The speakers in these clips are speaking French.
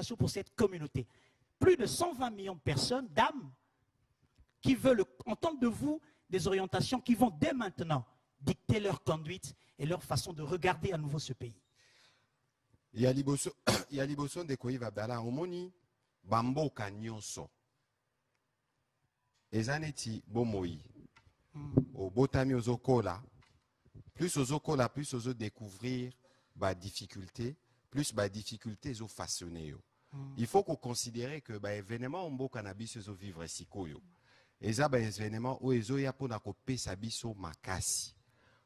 orientations pour cette communauté. Plus de 120 millions de personnes, d'âmes, qui veulent entendre de vous des orientations qui vont dès maintenant dicter leur conduite et leur façon de regarder à nouveau ce pays. Il y a liboso de Koïv Abdallah, omoni, bamboka nyonso. Ezaneti bomoi. Au botami ozokola. Plus ozokola, plus ozo découvrir ba difficulté, plus ba difficulté zo façonner. Il faut qu'on considère que ba événement ombo cannabis ozo vivre sikoyo. Eza ba événement o ezo ya pona ko pesa biso makasi.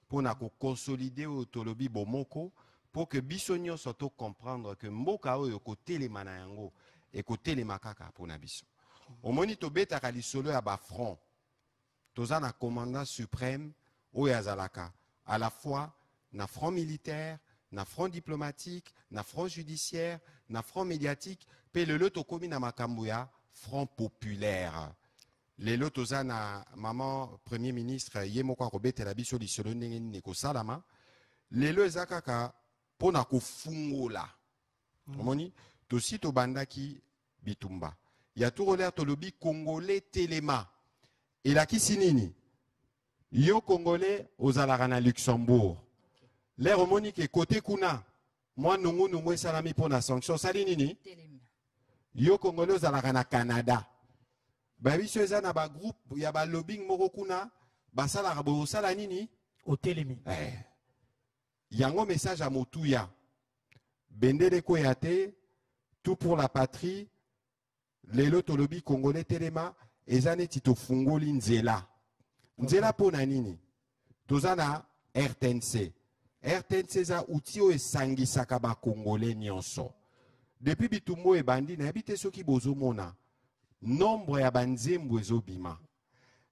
Pona ko consolider autolobi bomoko pour que biso nyonso to comprendre que mboka oyo ko telema na yango et ko telema kaka pona biso. Omoni to betaka lisolo ya ba front. Toza na commandant suprême oyo azalaka à la fois na front militaire, na front diplomatique, na front judiciaire, na front médiatique, pe le loto komi na makambo ya front populaire. Le loto za na maman premier ministre yemoko akobete la biso lisolo ndenge nini kosalama. Lelo ezakaka pona kofungola. Omoni tosi to bandaki bitumba. Ya turole tolobi congolais telema. Et la kisinini yo congolais ozalaka na Luxembourg. L'air homonique côté kuna. Moi nungu salami pour la sanction. Sali nini? Yo congolais ozalaka na Canada. Ba biso eza na ba groupe ya ba lobbying moko kuna basala bo sala nini? Au télémi. Yango message à Motuya. Bendele koyate tout pour la patrie. Lelo tolobi congolais telema ezane tito fungoli nzela. Nzela pona nini? Tozana RTNC. RTNC za outio esangisaka ba congolais nyonso. Depuis bitumbo e bandi na habite soki bozomona nombre ya banzembo ezobima.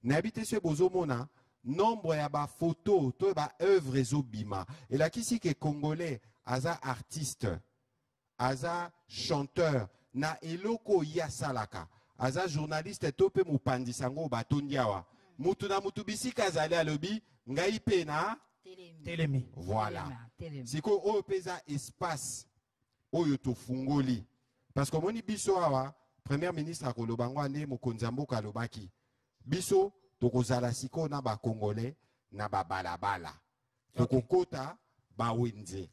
Na habite so bozomona nombre ya ba photo to ba œuvre ezobima. Et la kisi ke congolais aza artiste, aza chanteur na eloko ya salaka. Aza journaliste tope mupandi sango batondiawa. Mutu na mutu bisika azali alobi ngai pe na Télémi. Voilà. Siko oyo pesa espace oyo to fungoli. Parce que moni biso awa premier ministre akolobango ande mokonzi mboka alobaki. Biso tokozala siko na ba congolais na ba balabala. Tokokota ba wenze.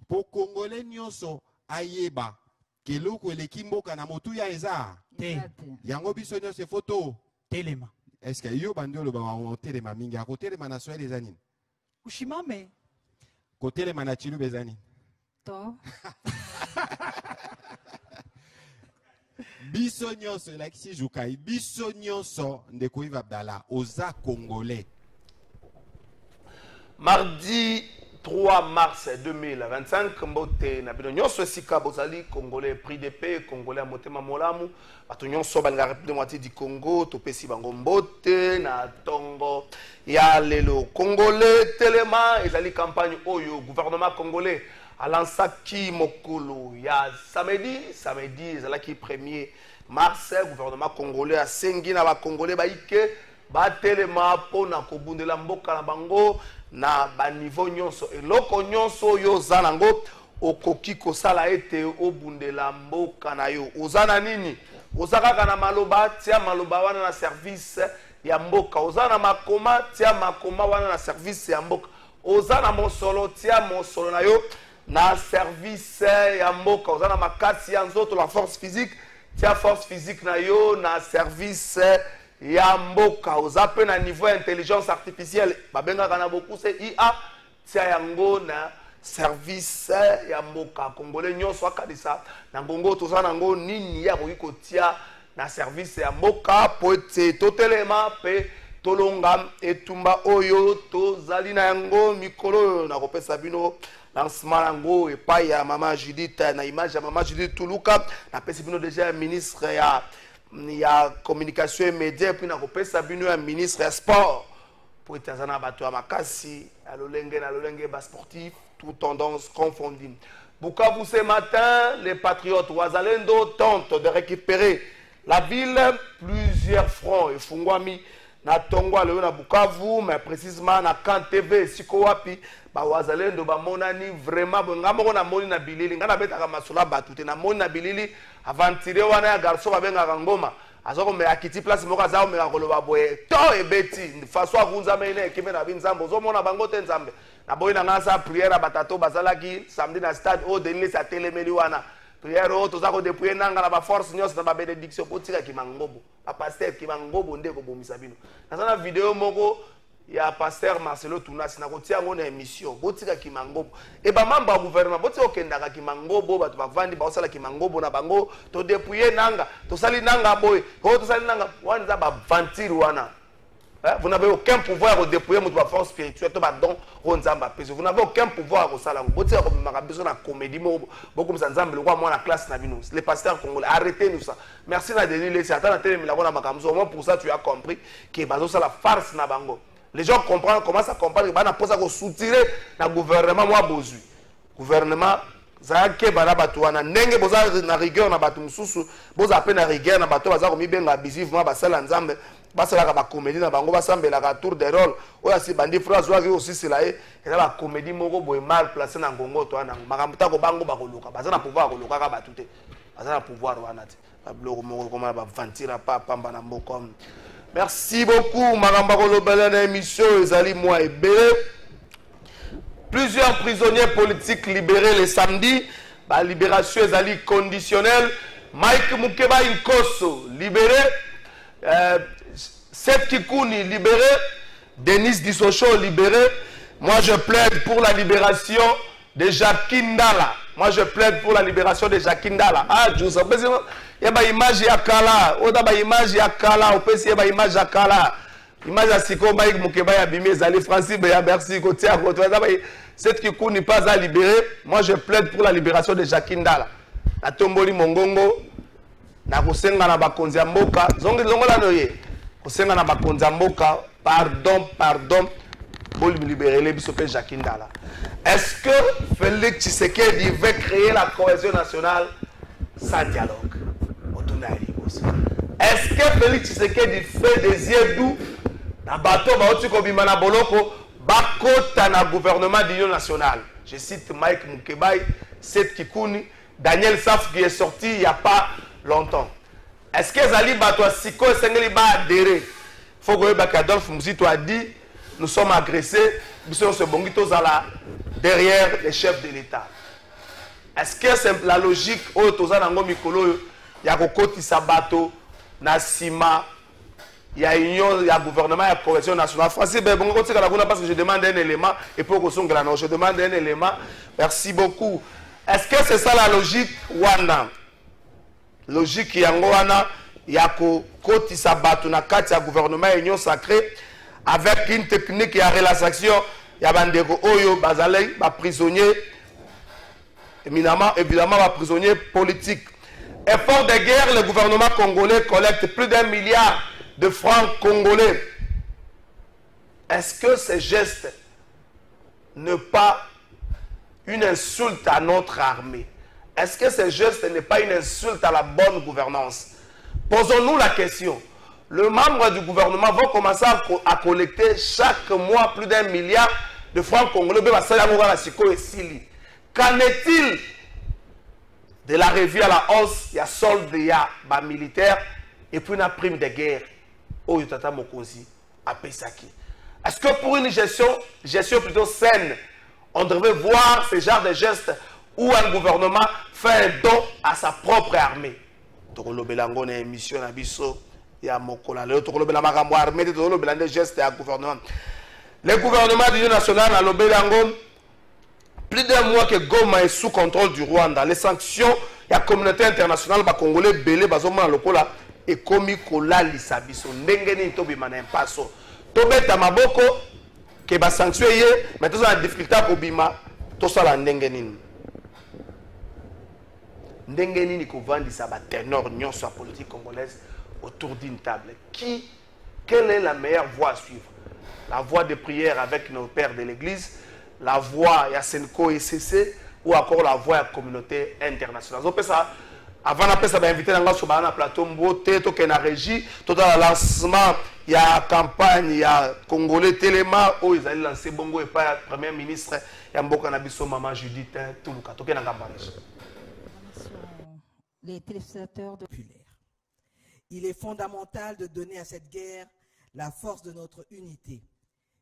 Po congolais nyonso ayeba keloko eleki mboka na motu ya eza. Yango biso nyonso photo Téléma. Est-ce que yo bandolo ba on telema mingi akotelema na soel ezanini? Ushimame. Kotelema na chilu bezani. To. Biso nyonso like si jukai biso nyonso ndeko Yves Abdallah oza congolais. Mardi 3 mars 2025, mbote na bino nyonso sika bozali congolais prix de paix congolais motema molamu bato nyonso ba la République démocratique du Congo topesi bango mbote na tongo ya lelo congolais telema ezali campagne oyo gouvernement congolais alansaki mokolo ya samedi ezalaki 1er mars gouvernement congolais asengi na ba congolais baike batelema pona kobundela mboka na bango na ba niveau nyonso eloko nyonso yo zanango okoki kosala ete obundela mboka na yo ozana nini ozaka na maloba tia maloba wana na service ya mboka ozana makoma tia makoma wana na service ya mboka ozana mosolo tia mosolo na yo na service ya mboka ozana makasi ya nzoto la force physique tia force physique na yo na service ya mboka ozape na niveau intelligence artificielle babengaka na beaucoup c'est IA tia yango na service ya mboka congolais nyonso akalisa na ngongo toza nango nini ya koki tia na service ya mboka po ete totelema pe tolonga etumba oyo tozali na yango mikolo na kopesa bino lancement yango epai ya mama Judith na image ya mama Judith Tuluka na pesi bino déjà ministre ya communication et médias puis na kopesa bino ya ministre ya sport pour etazana bato ya makasi à l'olenge bas sportif tout tendance confondue. Bukavu ce matin les patriotes Wazalendo tentent de récupérer la ville plusieurs fronts et fungwami na tongwa leo na Bukavu mais précisément na Kan TV siko wapi ba Wazalendo ba monani vraiment ngamo na moni na bilili ngana betaka masula batute na moni na bilili aventuré wana ya garçon babengaka ngoma azoko me akiti place moko azao me akoloba boye to ebeti faso akunza mene ekipe na binzambe ozomona bango te nzambe na boyi na ngasa prière batato bazalaki samedi na stade o denis atelemeli wana prière o toza ko dépouiller nanga na ba force nyos na ba bénédiction potika kimangobo a pasteur kimangobo nde ko bomisa bino na vidéo moko ya pasteur Marcelo Tunasi na kotia ngo na émission botika kimangobo e ba mamba ya gouvernement botika okendaka kimangobo bato bavandi baosala kimangobo na bango to dépouiller nanga to sali nanga boy to sali nanga wana ba ventir wana vous n'avez aucun pouvoir de dépouiller votre force spirituelle to ba don ronzamba peso vous n'avez aucun pouvoir ko sala botika ko makabiso na comédie beaucoup comme ça nzambe kwa moi na classe na bino les pasteurs congolais arrêtez nous ça merci na Denis les attends na télé milako na makamzo au moins pour ça tu as compris que bazo sala farce na bango. Les gens comprennent, commencent à comprendre que nous avons soutenu le gouvernement. Moi, le gouvernement, Zaki Barabatouana, Nenge Boza na rigueur na batu mususu, Boza peine na rigueur na batu baza komi benga abusivement basala nzambe, basala ba comédie na bango basambe la tour de rôle. Oya si bandi phrase wa aussi c'est là et la comédie moko boy mal placé na ngongo to ana. Makamta ko bango ba koluka, baza na pouvoir koluka ka batu te. Baza na pouvoir wana te. Ba bloko moko koma ba vantira pa pamba na mboko. Merci beaucoup, Maramba Kolobela na émission Ezali moi et Bélé. Plusieurs prisonniers politiques libérés le samedi. La libération Ezali conditionnelle. Mike Mukeba Inkoso libéré. Seth Kikouni libéré. Denis Dissocho libéré. Moi je plaide pour la libération de Jacques Ndala. Moi je plaide pour la libération de Jacques Ndala. Ah, je vous appelle. Il y a une image ya kala, il y a une image ya kala, on peut essayer une image ya kala. Image ya siko baïk mukeba ya bimé zali Francis ya merci côté à côté. Cette qui n'est pas à libérer. Moi je plaide pour la libération de Jacques Ndala. Na tomboli mongongo na kosenga na bakonzi ya mboka. Zongi longola noye. Kosenga na bakonzi ya mboka, pardon. Pour libérer les bisopés Jacques Ndala. Est-ce que Félix Tshisekedi veut créer la cohésion nationale sans dialogue? Est-ce que Félix Tshisekedi fait des yeux doux na bateau baoti kobima na boloko bakota na gouvernement d'union nationale? Je cite Mike Mukebai, Seth Kikouni, Daniel Saf qui est sorti il n'y a pas longtemps. Est-ce que Zali Bato Siko Sengeli ba adhéré? Faut que Adolphe Mouzito a dit nous sommes agressés, nous sommes ce bongito zala derrière les chefs de l'État. Est-ce que c'est la logique au Tozanango Mikolo? Il y a Kokoti Sabato, Nassima, il y a union, il y a gouvernement, il y a cohésion nationale. Francis, parce que je demande un élément et pour que je demande un élément. Merci beaucoup. Est-ce que c'est ça la logique Wana? Logique Yangoana, il y a Kokoti Sabato, il y a gouvernement et union sacrée avec une technique et une relaxation. Il y a Bandego Oyo, Bazalei, prisonnier, éminemment, évidemment, prisonnier politique. Effort de guerre, le gouvernement congolais collecte plus d'1 milliard de francs congolais. Est-ce que ce geste n'est pas une insulte à notre armée? Est-ce que ce geste n'est pas une insulte à la bonne gouvernance? Posons-nous la question. Le membre du gouvernement va commencer à collecter chaque mois plus d'1 milliard de francs congolais. Qu'en est-il de la revue à la hausse, il y a solde, il y a militaire, et puis une prime de guerre au Yutata Mokonzi à Pesaki. Est-ce que pour une gestion plutôt saine, on devrait voir ce genre de gestes où un gouvernement fait un don à sa propre armée? Le gouvernement d'union nationale à l'Obelango, plus d'un mois que Goma est sous contrôle du Rwanda. Les sanctions, il y a la communauté internationale, les Congolais, Belé, Bazoma, Lokola, et Komi Kola, Lissabiso, Nengeni, Tobi, Manempaso. Tobé, Tamaboko, que les sanctions, mais tout ça, la difficulté pour Bima, tout ça, la Nengeni. Nengeni, ni Kovandi, ça va ténor, nyon, soit politique congolaise, autour d'une table. Quelle est la meilleure voie à suivre? La voie de prière avec nos pères de l'église, la voie ya Senko et CC ou encore la voie de la communauté internationale. Donc ça, avant de ça, invité dans le plateau Mbote, tout est en régie, tout dans le lancement, il y a la campagne, il y a Congolais Téléma, où ils allaient lancer Bongo et pas le Premier ministre, il y a Mboka Nabiso, Maman Judith, tout le cas, tout est en campagne. les téléspectateurs de... populaire. Il est fondamental de donner à cette guerre la force de notre unité,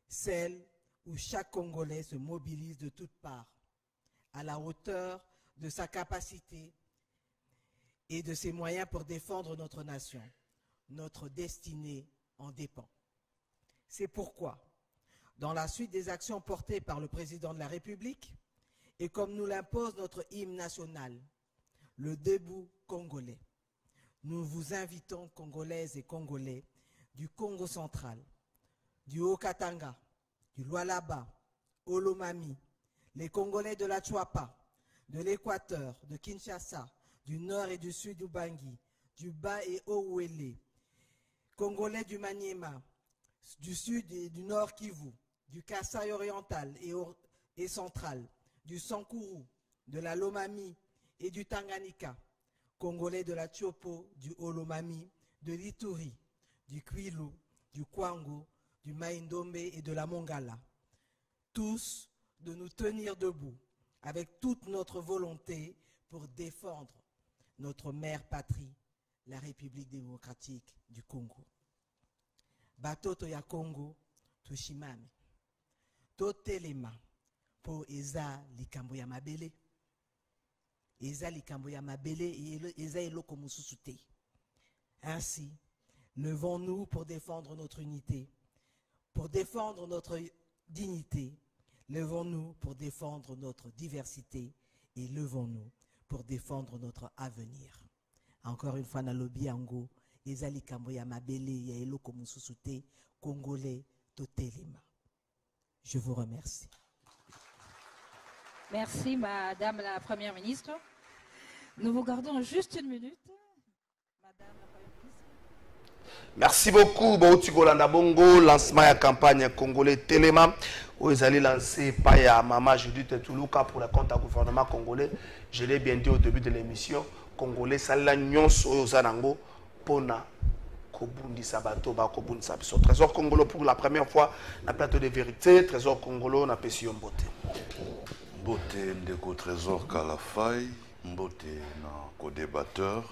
celle où chaque Congolais se mobilise de toutes parts, à la hauteur de sa capacité et de ses moyens pour défendre notre nation. Notre destinée en dépend. C'est pourquoi, dans la suite des actions portées par le président de la République, et comme nous l'impose notre hymne national, le debout congolais, nous vous invitons, Congolaises et Congolais, du Congo central, du Haut-Katanga, du Lualaba, Olomami, les Congolais de la Tchouapa, de l'Équateur, de Kinshasa, du nord et du sud du Bangui, du Bas et Haut-Ouélé, Congolais du Maniema, du sud et du nord Kivu, du Kasaï oriental et central, du Sankuru, de la Lomami et du Tanganyika, Congolais de la Tchopo, du Olomami, de l'Ituri, du Kwilu, du Kwango, du Maïndombe et de la Mongala. Tous de nous tenir debout avec toute notre volonté pour défendre notre mère patrie, la République démocratique du Congo. Batoto ya Congo, tushimame. Totelema po eza likambo ya mabele. Eza likambo ya mabele et eza eloko mususu te. Ainsi, levons-nous pour défendre notre unité, pour défendre notre dignité. Levons-nous pour défendre notre diversité et levons-nous pour défendre notre avenir. Encore une fois, nalobi yango, ezali kambo ya mabele ya eloko mususu te, Congolais totelema. Je vous remercie. Merci, Madame la Première ministre. Nous vous gardons juste une minute. Madame la Première ministre. Merci beaucoup. Bauti Golanda Bongo, lancement de la campagne Congolais Téléma. Où ils allaient lancer par ya Maman Judith Toulouka pour le compte du gouvernement congolais. Je l'ai bien dit au début de l'émission. Congolais, ça l'a nyonso ozanango pona kobundi sabato ba kobundi sabiso. Trésor congolais pour la première fois na plateau de vérité. Trésor congolais na pesi mbote. Mbote ndeko Trésor Kalafai, mbote na co-débatteur,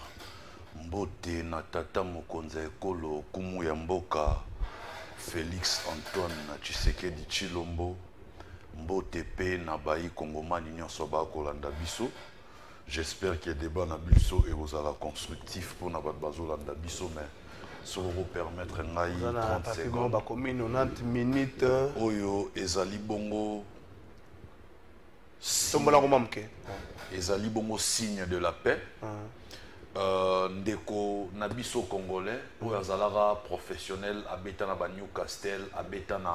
mbote na tata mokonza ekolo kumu ya mboka Félix Antoine Tshisekedi Tshilombo, mbote pe na bayi kongomani nyonso ba kolanda biso. J'espère que le débat na biso et vous allez constructif pour na bazo landa biso, mais si vous permettre 30 secondes. Ba commune 90 minutes. Oyo ezali bongo. Ezali bongo signe de la paix. Ndeko nabiso congolais oyo azalaka professionnel abeta na ba Newcastle, abeta na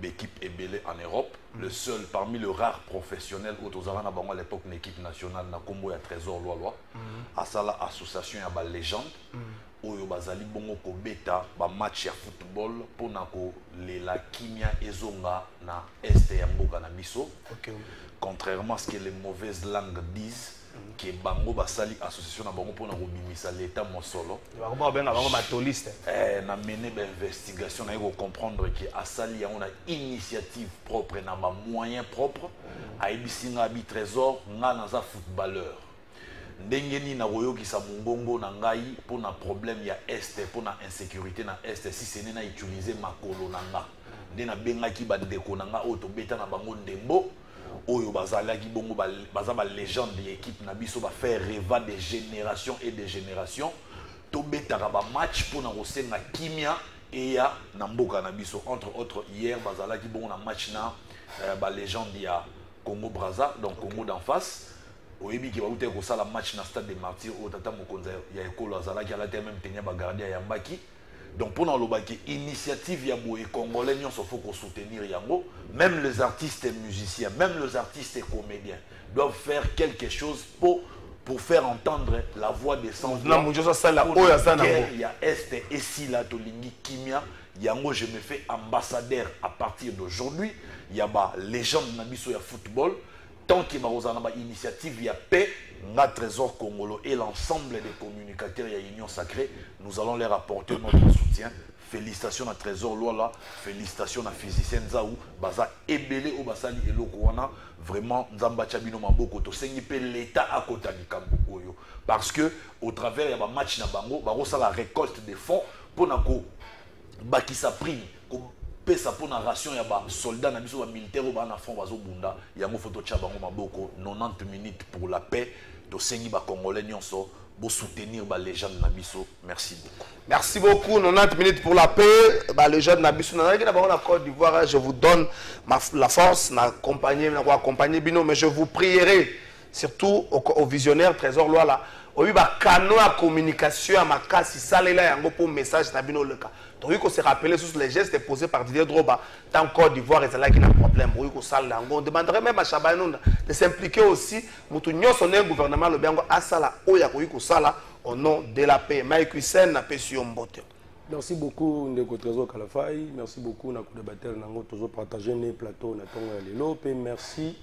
l'équipe ebele en Europe, le seul parmi le rare professionnel où tozala na bango à l'époque une équipe nationale na kombo ya Trésor Loaloa asala association ya ba légende oyo bazali bongo ko beta ba match ya football pona ko lela kimia ezonga na este ya mboka na biso. Contrairement à ce que les mauvaises langues disent, que bango basali association na bango pona ko bimisa l'état mosolo bango benga bango matoliste na mené ba investigation na ko comprendre que asali ya ona initiative propre na ba moyens propres a ebisinga bi Trésor nga na za footballeur ndenge ni na koyokisa mongongo na ngai pona problème ya este pona insécurité na este si ce n'est na utiliser makolo na nga nde na bengaki ba ndeko na nga o to beta na bango ndembo oyo bazalaki bongo baza ba légende de l'équipe na biso ba faire rêver des générations et des générations to betaka ba match pour na kosenga kimia et ya na mboka na biso entre autres hier bazalaki bongo na match na ba légende ya Congo Brazza donc Congo d'en face oyebi ki ba ko sala match na stade des Martyrs au tata mokonza ya ekolo azalaki ala te même tenir ba gardien ya Mbaki. Donc pour nous initiative ya boye congolais nyonso faut qu'on soutenir yango, même les artistes et musiciens, même les artistes et comédiens doivent faire quelque chose pour faire entendre la voix des sans voix. Il y a est et si la tolingi kimia yango je me fais ambassadeur à partir d'aujourd'hui. Il y a ba légende na biso ya football tant que Marozana ba initiative ya paix, nga Trésor Congolo et l'ensemble des communicateurs ya Union Sacrée, nous allons leur apporter notre soutien. Félicitations à Trésor Loala, félicitations à Physicien Zaou, Baza Ebele au Basali et Lokouana, vraiment Nzamba Chabino Maboko, to sengipe l'État à côté du Kambokoyo. Parce que au travers il y a un match na bango, baro ça la récolte des fonds pour nako bakisa prime, ko pesa pour na ration ya ba soldats na biso ba militaire ba na front bazo bunda, yango photo Chabango Maboko, 90 minutes pour la paix, to sengi ba Congolais nyonso. Pour soutenir la légende Nabiso. Merci beaucoup. Merci beaucoup. 90 minutes pour la paix. La légende Nabiso. La Côte d'Ivoire, je vous donne la force d'accompagner Bino, mais je vous prierai, surtout au visionnaire Trésor Loala. Il y a un canal de communication à ma casse. Si ça est là, il y a un message Nabino le cas. Donc, il faut se rappeler sur les gestes posés par Didier Droba dans Côte d'Ivoire, et c'est là qu'il y a un problème. On demanderait même à Chabanon de s'impliquer aussi. Nous avons un gouvernement le bien à Sala, au nom de la paix. Mike Hussein n'a pas su mbote. Merci beaucoup Ndeko Trésor Kalafai. Merci beaucoup na coup de bataille nango toujours partager les plateaux na tonga lelo. Merci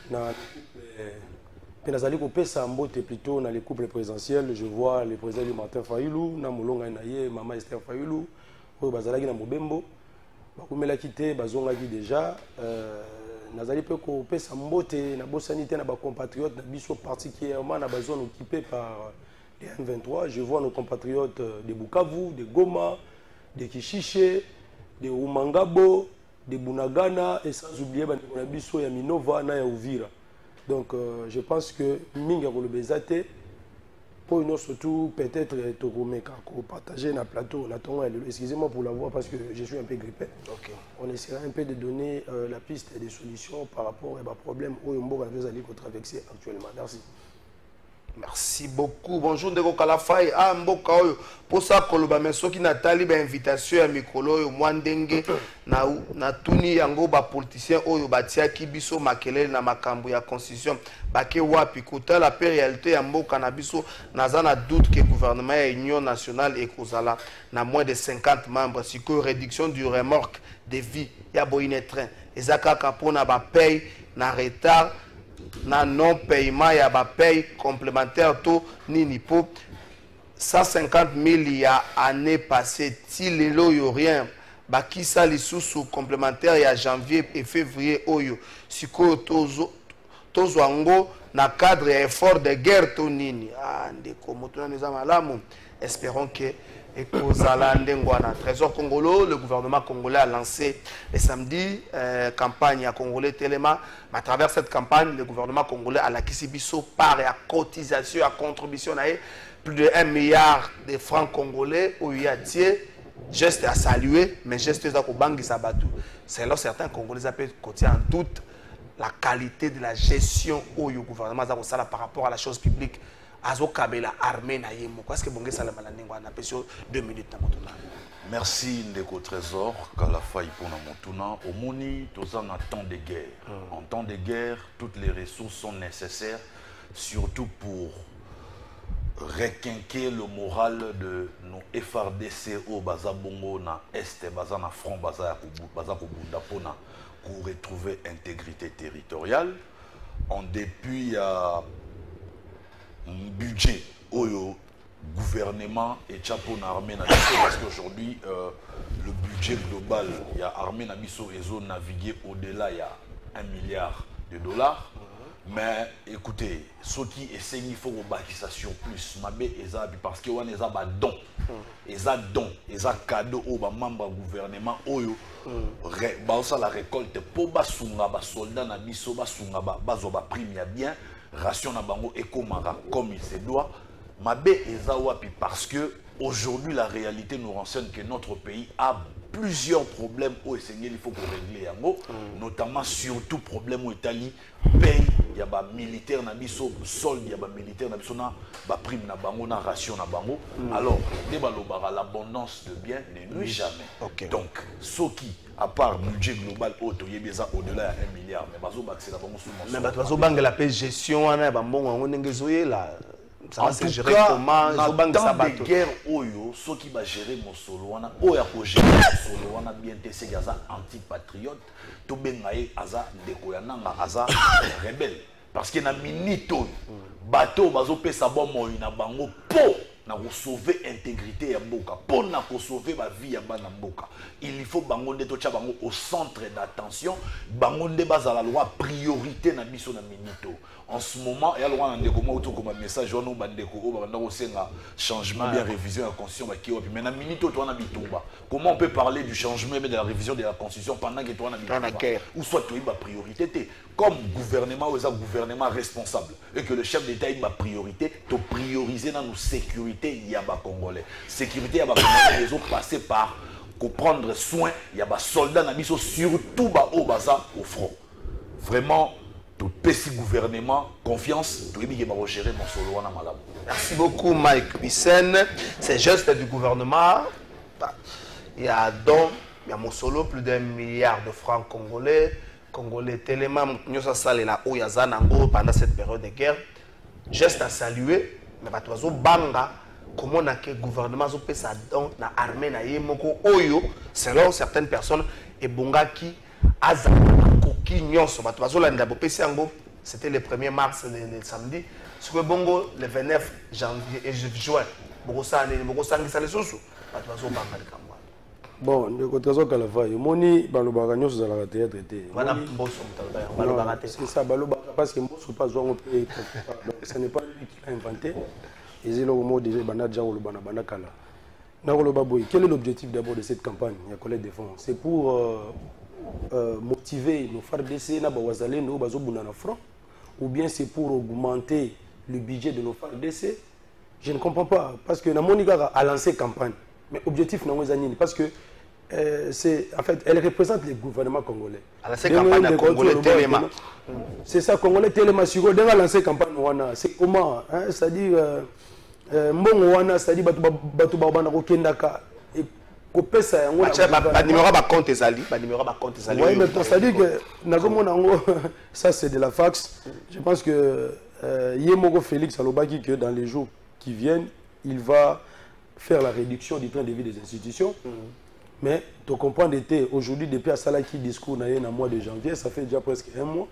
na Nazali kopesa mbote plutôt dans les couples présidentiels. Je vois le président Martin Fayulu, na Molonga Naye, Maman Esther Fayulu, bazalaki na Mobembo. Bakumela kité bazongaki déjà. Nazali pe kopesa mbote na bosanité na ba compatriotes na biso particulièrement na zone occupée par les M23. Je vois nos compatriotes de Bukavu, de Goma, de Kishiche, de Umangabo, de Bunagana et sans oublier na biso ya Minova na ya Uvira. Donc je pense que Minga Rolobezate, pour nous surtout peut-être partager dans plateau, excusez-moi pour la voix parce que je suis un peu grippé. Okay. On essaiera un peu de donner la piste et des solutions par rapport à problème où nous allons traverser actuellement. Merci. Merci beaucoup. Bonjour Ndeko Kalafai. Ah mboka oyo posa koloba mesoki natali ba invitation ya mikolo oyo mwandenge na tuni yango ba politicien oyo batiaki biso makelele na makambo ya constitution bake wapi kota la réalité ya mboka na biso nazana doute que gouvernement ya Union nationale ekozala na moins de 50 membres siko réduction du remorque de vie ya boine train ezaka kapona ba paye na retard na non-paiement ya ba paye complémentaire to nini po 150 000 ya année passée ti lelo yo rien bakisa lisusu complémentaire ya janvier et février oyo siko tozo ango na cadre ya effort de guerre to nini ndeko motuna neza malamu espérons que et Trésor Congolo, le gouvernement congolais a lancé le samedi campagne à Congolais Téléma. À travers cette campagne, le gouvernement congolais a la Kissibiso par à cotisation, à contribution, plus de 1 milliard de francs congolais où il y a geste à saluer, mais geste à Kobangi Sabatu. C'est là certains Congolais appellent côté en doute la qualité de la gestion où le gouvernement a par rapport à la chose publique. Merci Ndeko Trésor Kalafai pour Namotuna. Au Moni, tous en temps de guerre. En temps de guerre, toutes les ressources sont nécessaires, surtout pour requinquer le moral de nos FRDC au Bazabongo na Est, Bazana Front, Bazakobunda pour retrouver intégrité territoriale. En dépit à budget au gouvernement et chapeau na armée na biso parce qu'aujourd'hui le budget global il y a armée na biso et zone naviguer au-delà il y a 1 milliard de dollars. Mais écoutez, ceux qui essaient il faut bâtir ça sur plus mabé ezabi parce que on eza ba don eza cadeau au ba membre gouvernement oyo ba ça la récolte pour basunga ba soldats na biso basunga bazo ba prime ya bien ration na bango ekomara comme il se doit mabé ezawapi parce que aujourd'hui la réalité nous renseigne que notre pays a plusieurs problèmes au Seigneur il faut qu'on règle yango notamment surtout problème au Italie paye il y a ba militaire na biso solde il y a ba militaire na biso na ba prime na bango na ration na bango alors l'abondance de biens ne nuit jamais donc ce qui à part budget global auto yebeza au-delà de 1 milliard mais bazo baxer la bango sous mais bazo bangela pe gestion wana ba mbongo ngo ndengezoye la En tout cas, dans des guerres oyo, ceux qui va gérer mon solo, oya ko gérer mon solo, on a bien testé gaza anti-patriote, tout ben ngaye aza dekoyananga aza rebelle. Parce que na minito, bateau bazo pesa bon moyo na bango po na ko sauver intégrité ya mboka, po na ko sauver ba vie ya bana mboka. Il faut bango nde to tcha bango au centre d'attention, bango nde bazala loi priorité na biso na minito. En ce moment, il y a le message changement, bien révision de la constitution. Mais dans minute, comment on peut parler du changement de la révision de la constitution pendant que tu as une guerre ou soit tu as une priorité comme gouvernement ou gouvernement responsable et que le chef d'État a une priorité, tu prioriser dans nos sécurité, il y a des Congolais. Sécurité, il y a des Congolais, les autres passer par prendre soin, il y a des soldats, surtout au front. Vraiment. Tout petit gouvernement, confiance, tout le monde va gérer mon solo. Merci beaucoup Mike Bissen. C'est juste du gouvernement. Il y a donc, il y a mon solo, plus d'1 milliard de francs congolais. Congolais tellement, nous sommes salés là où il y a Zanango pendant cette période de guerre. Juste à saluer, mais pas banga. Comment on a que le gouvernement a fait ça dans l'armée, selon certaines personnes, et bonga qui a c'était le 1er mars, le samedi. Sur le bongo, le 29 janvier et juin. Bon, le Trésor Kalafay, moni balobaka nyonso za la théâtre été. C'est ça, balobaka parce que moi je pas jouer donc ce n'est pas lui qui l'a inventé. Et c'est le mot déjà banadja ou le banabana kala. Quel est l'objectif d'abord de cette campagne, il y a collègue de fonds? C'est pour motiver nos FARDC na bawazale no bazobuna na front, ou bien c'est pour augmenter le budget de nos FARDC? Je ne comprends pas parce que Namonika a lancé campagne, mais objectif non parce que c'est en fait elle représente le gouvernement congolais. Elle a lancé campagne congolais Téléma. C'est ça congolais Téléma sur a lancé campagne wana. C'est comment hein, c'est-à-dire mbongo wana c'est-à-dire batu babana ko kendaka numéro de compte Ezali. Oui, mais c'est-à-dire que ça c'est de la fax. Je pense que Yemoko Félix Alobaki que dans les jours qui viennent, il va faire la réduction du train de vie des institutions. Mais tu comprends aujourd'hui depuis à Salaki discours dans le mois de janvier, ça fait déjà presque 1 mois.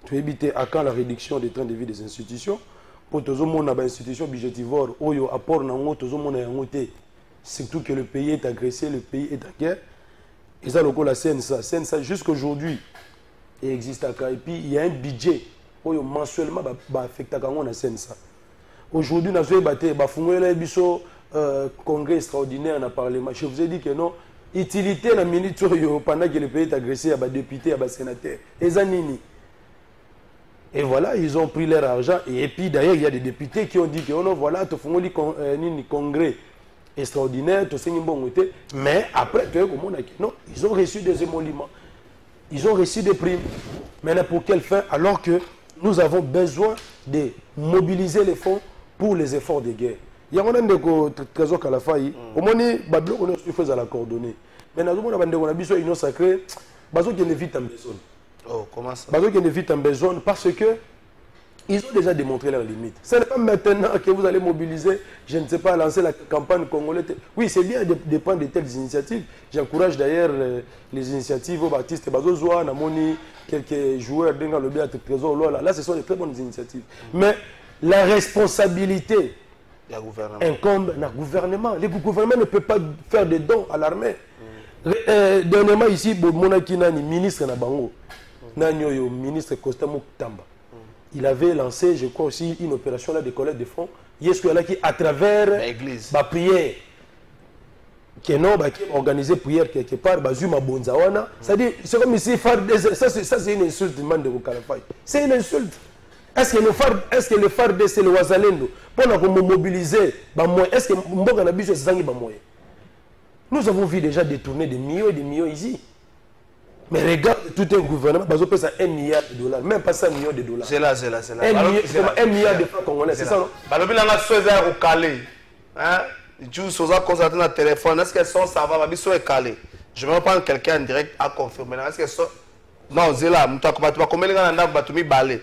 Tu évites à quand la réduction du train de vie des institutions pour tout le monde dans institution budgétivore, oyo apport nango tout le monde a ngoté. Surtout que le pays est agressé, le pays est en guerre. Et ça, la CNSA, jusqu'aujourd'hui, il existe à et puis il y a un budget où mensuellement affecté la CNSA. Aujourd'hui, nous avons battu un congrès extraordinaire dans le Parlement. Je vous ai dit que non, utilité la minute pendant que le pays est agressé, il y a des députés, il y a des sénateurs. Et voilà, ils ont pris leur argent. Et puis d'ailleurs, il y a des députés qui ont dit que non, voilà, tu fais un congrès extraordinaire, mais après, non, ils ont reçu des émoluments, ils ont reçu des primes. Maintenant, pour quelle fin? Alors que nous avons besoin de mobiliser les fonds pour les efforts de guerre. Il y a un trésor Kalafay, au moins, on fait à la coordonnée. Maintenant, on a besoin d'une sacrée, parce qu'il y a vite en besoin. Oh, comment ça? Parce qu'il y a vite en besoin, parce que ils ont déjà démontré leurs limites. Ce n'est pas maintenant que vous allez mobiliser, je ne sais pas, lancer la campagne congolaise. Oui, c'est bien de prendre de telles initiatives. J'encourage d'ailleurs les initiatives au Baptiste Bazozoa, Namoni, quelques joueurs dans le Béat Trésor. Là, ce sont de très bonnes initiatives. Mais la responsabilité incombe au gouvernement. Le gouvernement ne peut pas faire des dons à l'armée. Dernièrement, ici, Monaki Nani, ministre Nabango, Nanyo, ministre Costa Moktamba. Il avait lancé, je crois aussi, une opération là de collecte de fonds. Il y a qui, à travers la prière, qui est organisé prière quelque part, Bazuma Bonzawana. C'est-à-dire, c'est comme ici, ça c'est une insulte de Mande Kalafay. C'est une insulte. Est-ce que le FARDC, c'est le Wazalendo, pour nous mobiliser, est-ce que Mboka Nabiso c'est Zangi Bamoye? Nous avons vu déjà détourner des millions et des millions ici. Mais regarde tout un gouvernement, parce que ça 1 milliard de dollars, même pas 5 millions de dollars. C'est là. 1 milliard de francs congolais, c'est ça non? Balobila na soza au calé. Hein? Tu soza constaté dans le téléphone, est-ce que ça va biso est calé? Je vais prendre quelqu'un en direct à confirmer. Est-ce que ça non, c'est là, tu vas combien de gens dans batumi balé.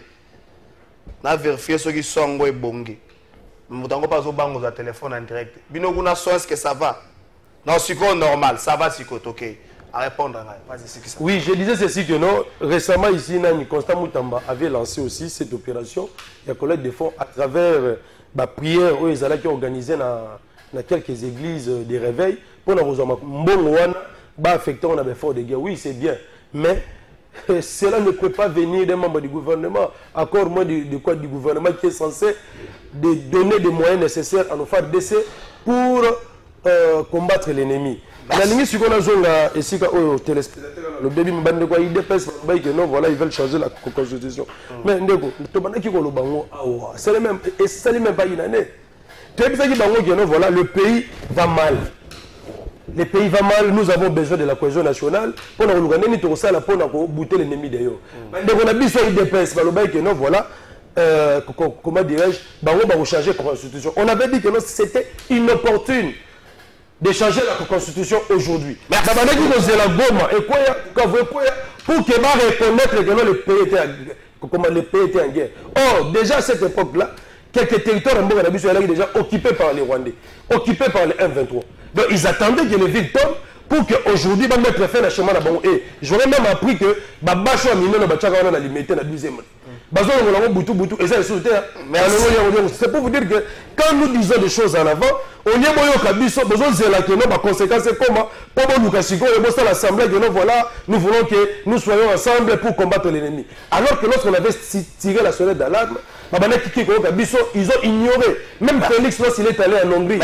Na vérifier ceux qui sont ngo ebongi. Moutango pas au banc au téléphone en direct. Bino kuna so est-ce que ça va? Non, c'est normal, ça va c'est OK. À répondre vas-y c'est ça. Oui, je disais ceci que non, récemment ici Constant Moutamba avait lancé aussi cette opération. Il y a collecte de fonds à travers la prière où ils allaient organiser dans quelques églises des réveils pour nous affecter on a des fonds de guerre. Oui, c'est bien, mais cela ne peut pas venir des membres du gouvernement, encore moins de quoi du gouvernement qui est censé donner des moyens nécessaires à nos FARDC pour combattre l'ennemi. La limite, ce qu'on a zonga et si au téléspectateur, le début me bande quoi, il dépasse que non, voilà, ils veulent changer la constitution. Mais ndeko, to bande qui ko lo bango awa, c'est le même et ça n'est même pas une année. Tu as dit que bango que non, voilà, le pays va mal. Le pays va mal, nous avons besoin de la cohésion nationale pour nous organiser tout ça là pour nous bouter l'ennemi d'ailleurs. Mais on a besoin il dépasse que non, voilà. Comment dirais-je, bango va changer la constitution. On avait dit que non, c'était inopportune de changer la constitution aujourd'hui. Mais pour que va reconnaître que non, le pays était en guerre. Or, déjà à cette époque-là, quelques territoires en Bangladesh étaient déjà occupés par les Rwandais, occupés par les M23. Donc ils attendaient que les villes tombent pour qu'aujourd'hui, ils mettent fin à chemin là-bas. Et j'aurais même appris que Babacho a mis la limité la deuxième. C'est pour vous dire que quand nous disons des choses en avant, on y a besoin de conséquences comment pour l'assemblée que voilà, nous voulons que nous soyons ensemble pour combattre l'ennemi. Alors que lorsqu'on avait tiré la sonnette d'alarme, ils ont ignoré. Même Félix, lorsqu'il est allé en Hongrie,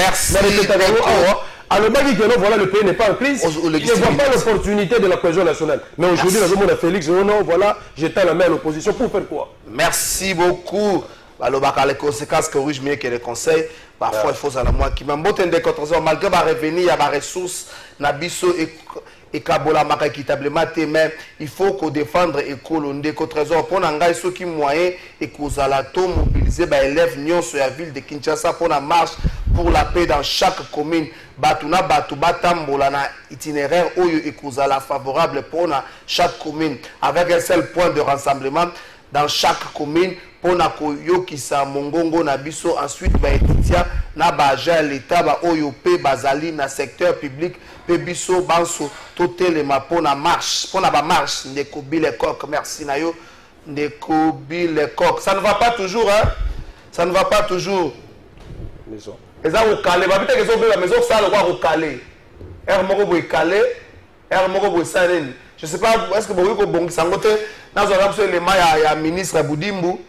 alors, voilà, le pays n'est pas en crise. Il ne voit pas l'opportunité de la cohésion nationale. Mais aujourd'hui, la demande à Félix, non, voilà, j'étais la main à l'opposition pour faire quoi? Merci beaucoup. Les conséquences que Rouge mieux que les conseils, parfois il faut ça la moi qui m'a monté des contrôles malgré ma revenir, il y a des ressources, nabiso et kabola maka équitablement mais il faut qu'on défendre et qu'on trésor pour n'engager ceux qui moyens et qu'on la mobiliser les élèves nions sur la ville de Kinshasa pour la marche pour la paix dans chaque commune. Batuna batu batambola na itinéraire oyo et qu'on la favorable pour chaque commune avec un seul point de rassemblement dans chaque commune pour na koyokisa mongongo na biso ensuite ba etitia na ba agent l'état ba oyo pe bazali na secteur public pe biso banso totelema pour na marche pour na ba marche ndeko bile coq merci na yo ndeko bile coq ça ne va pas toujours hein ça ne va pas toujours maison eza ko calé ba biteke so la maison ça le quoi ko calé er moko boy calé er moko boy salene je sais pas est-ce que boy ko bongisa ngote na zo rapso le ma ya ministre Boudimbu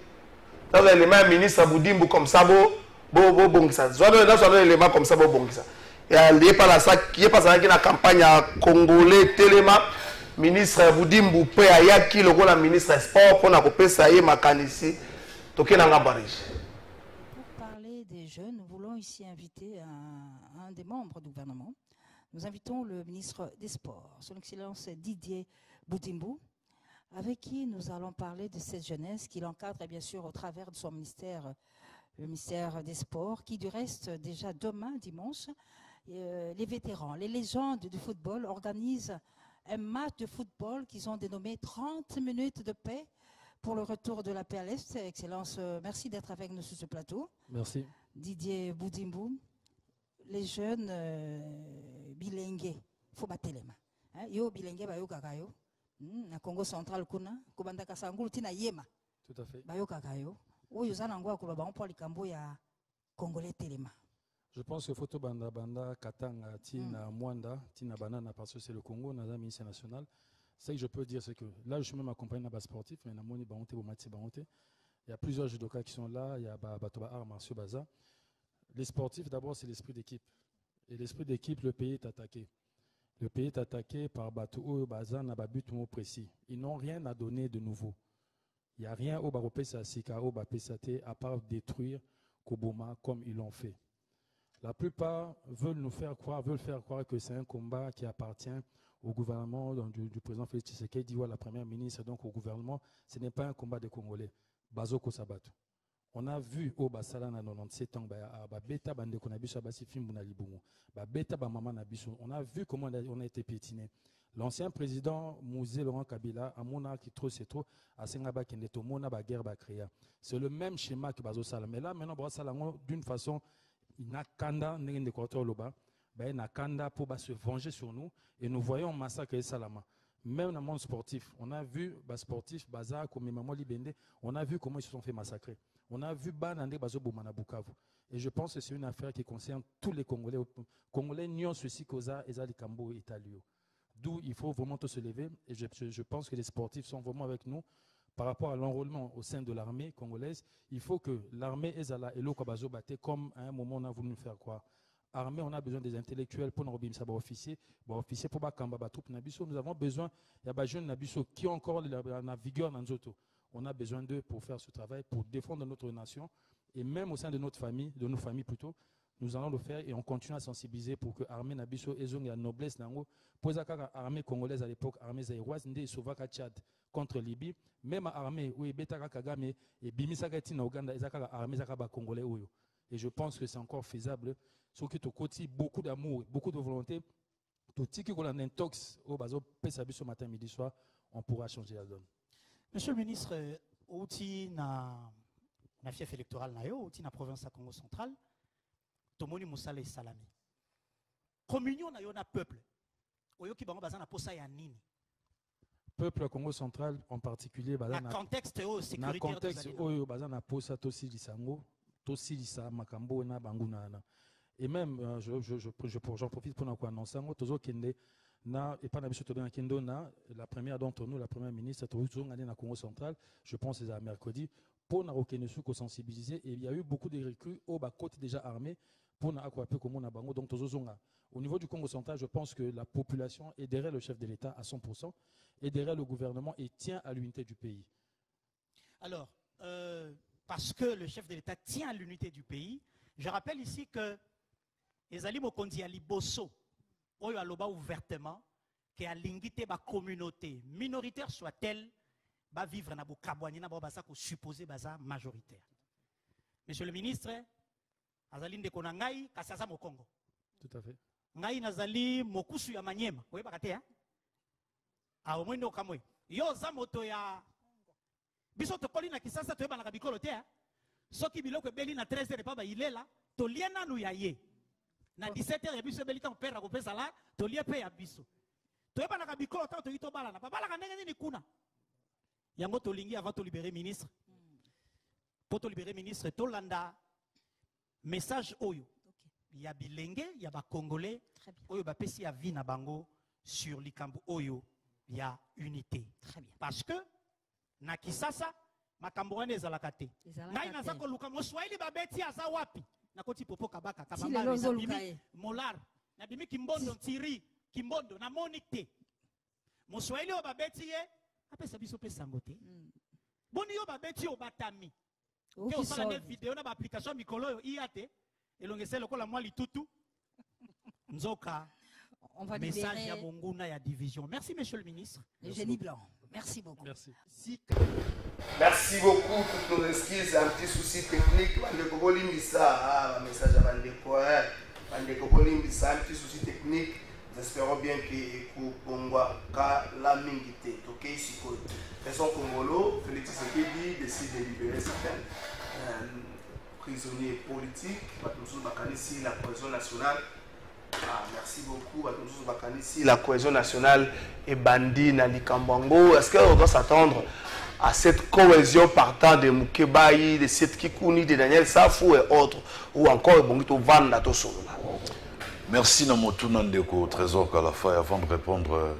dans l'élément ministre Boudimbu comme ça bo bongisa dans l'élément comme ça bo bongisa et lié par la ça qui est pas ça qui na campagne congolais téléma ministre Boudimbu pe ayaki le la ministre sport pour na kopesa ye makanisi toke na ngabarish. Pour parler des jeunes, nous voulons ici inviter un des membres du gouvernement. Nous invitons le ministre des Sports, son Excellence Didier Boudimbu, avec qui nous allons parler de cette jeunesse qu'il encadre bien sûr au travers de son ministère, le ministère des Sports, qui du reste déjà demain, dimanche, les vétérans, les légendes du football organisent un match de football qu'ils ont dénommé 30 minutes de paix pour le retour de la paix à l'Est. Excellence, merci d'être avec nous sur ce plateau. Merci. Didier Boudimbu, les jeunes bilingues, il faut battre les mains. Yo bilingue, ba yo kakayo. Na Congo central kuna kubanda kasangulu tina yema tout à fait bayo kakayo oyo zana ngwa ko ba on likambo ya congolais telema. Je pense que photo banda katanga tina mwanda tina banana parce que c'est le Congo na ministère national. Ce que je peux dire c'est que là je suis même accompagné d'un sportif mais na moni baonté bo match baonté. Il y a plusieurs judokas qui sont là, il y a batoba art martiaux baza. Les sportifs d'abord c'est l'esprit d'équipe et l'esprit d'équipe le pays est attaqué. Le pays est attaqué par Batou Bazan à but précis. Ils n'ont rien à donner de nouveau. Il n'y a rien au Baropesa Sika au Bapesate à part détruire Koboma comme ils l'ont fait. La plupart veulent faire croire que c'est un combat qui appartient au gouvernement du président Félix Tshisekedi ou à la première ministre, donc au gouvernement. Ce n'est pas un combat des Congolais. Bazoko Sabato. On a vu au Basala na 97 ans, beta bande konabiso basi film na libungu, beta ba maman na biso. On a vu comment on a été piétiné. L'ancien président Mouzé Laurent Kabila, à mon qui trop c'est trop, à Sengaba qui n'est au monde, à guerre créa. C'est le même schéma que Bazo Salam. Mais là, maintenant, Bazo Salam, d'une façon, il n'a kanda, n'est pas de loba, il n'a kanda pour se venger sur nous. Et nous voyons massacre Salama. Même dans le monde sportif, on a vu les sportifs, Baza, comme Maman Libende, on a vu comment ils se sont fait massacrer. On a vu Banande Bazo Boumana Bukavu. Et je pense que c'est une affaire qui concerne tous les Congolais. Congolais n'y ceci causa et Zalikambo Italio. D'où il faut vraiment se lever. Et je pense que les sportifs sont vraiment avec nous par rapport à l'enrôlement au sein de l'armée congolaise. Il faut que l'armée Ezala et l'Okabazo Baté, comme à un moment on a voulu nous faire croire. Armée, on a besoin des intellectuels pour nous obéir, officiers pour Bakamba, troupes Nabiso. Nous avons besoin, il y a des jeunes Nabiso qui ont encore la vigueur dans nos autos. On a besoin d'eux pour faire ce travail, pour défendre notre nation. Et même au sein de notre famille, de nos familles plutôt, nous allons le faire et on continue à sensibiliser pour que l'armée Nabiso ait la noblesse nango. Pour l'armée congolaise à l'époque, l'armée zaïroise, n'était sauvaka Tchad contre Libye. Même l'armée où Betaka Kagame et Bimisaka Tina Ouganda, l'armée Zakaba congolais. Et je pense que c'est encore faisable. Sauf que tu as beaucoup d'amour, beaucoup de volonté. Tout ce qui est un intox au bazo pesabi ce matin, midi, soir, on pourra changer la donne. Monsieur le ministre, outil na fief électoral na yo, outil na province à Congo central, tomoni musala et salami. Communion na yo na peuple. Oyo ki bango bazana posa ya nini. Peuple Congo central en particulier, bazana contexte au sécuritaire. Na contexte oyo bazana posa tosi lisango, tosi lisa makambo na banguna na. Et même, j'en profite pour nous annoncer, la première d'entre nous, la première ministre, na Congo central, je pense que c'est à mercredi, pour nous sensibiliser. Et il y a eu beaucoup de recrues au côté déjà armés pour nous accompagner comme on a bango. Donc, au niveau du Congo central, je pense que la population est derrière le chef de l'État à 100% et derrière le gouvernement et tient à l'unité du pays. Alors, parce que le chef de l'État tient à l'unité du pays, je rappelle ici que ezali mokonzi ya liboso oyo aloba ouvertement que alingité ba communauté minoritaire soit-elle ba vivre na bokabwani na ba sa ko supposer baza majoritaire. Monsieur le ministre, azali ndeko na ngai kasi aza mokongo. Tout à fait. Ngai nazali mokusu ya Manyema. Oye bakate hein? A au moins ndo kamwe. Yo za moto ya biso to kolina kisasa to yeba na bikolo te hein? Soki biloko beli na 13h pa ba ilela to liena nu ya ye. Na 17h ya biso belita opera ko pesa la to lie pe ya biso to yeba na bikolo ta to yito bala na bala ka ndenge nini kuna yango to lingi avant to libérer ministre pour to libérer ministre to landa message oyo ya bilenge ya ba congolais oyo ba pesi ya vie na bango sur likambo oyo ya unité. Très bien. Parce que na kisasa makambo wana ezalaka te ngai naza ko luka mo Swahili ba beti aza wapi na koti popo kabaka kabamba na bimi molar na bimi kimbondo ntiri kimbondo na monikte moswahili o babeti ye apesa biso pesa ngote boni yo babeti o batami ke osala ne vidéo na ba application mikolo yo iate elongese lokola mwa litutu nzoka on va message ya bonguna ya division. Merci monsieur le ministre. Le génie blanc. Merci beaucoup. Merci. Merci beaucoup. Toutes nos excuses, un petit souci technique. Bandeko Bolimbisa, message à Bandeko. Bandeko Bolimbisa, un petit souci technique. Nous espérons bien que Kongwa la mingite. Ok, ici, raison Congolo, Félix Tshisekedi décide de libérer certains prisonniers politiques. Ici, la cohésion nationale. Ah, merci beaucoup. Ici, la cohésion nationale est bandie na Likambango. Est-ce qu'on doit s'attendre à cette cohésion partant de Mukebaï, de cette Kikouni, de Daniel Safou et autres, ou encore Bongito Vanda Tosolo? Merci Namotou Nandeko, Trésor Kalafa. Avant de répondre,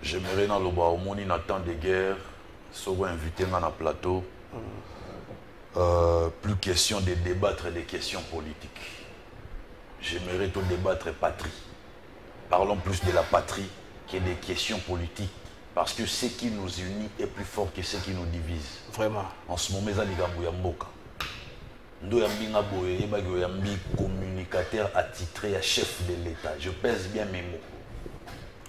j'aimerais dans le bas au monde en temps de guerre, soit invité dans le plateau. Plus question de débattre des questions politiques. J'aimerais tout débattre patrie. Parlons plus de la patrie que des questions politiques. Parce que ce qui nous unit est plus fort que ce qui nous divise. Vraiment. En ce moment, ça y Mboka. Nous sommes communicateur attitré à chef de l'État. Je pèse bien mes mots.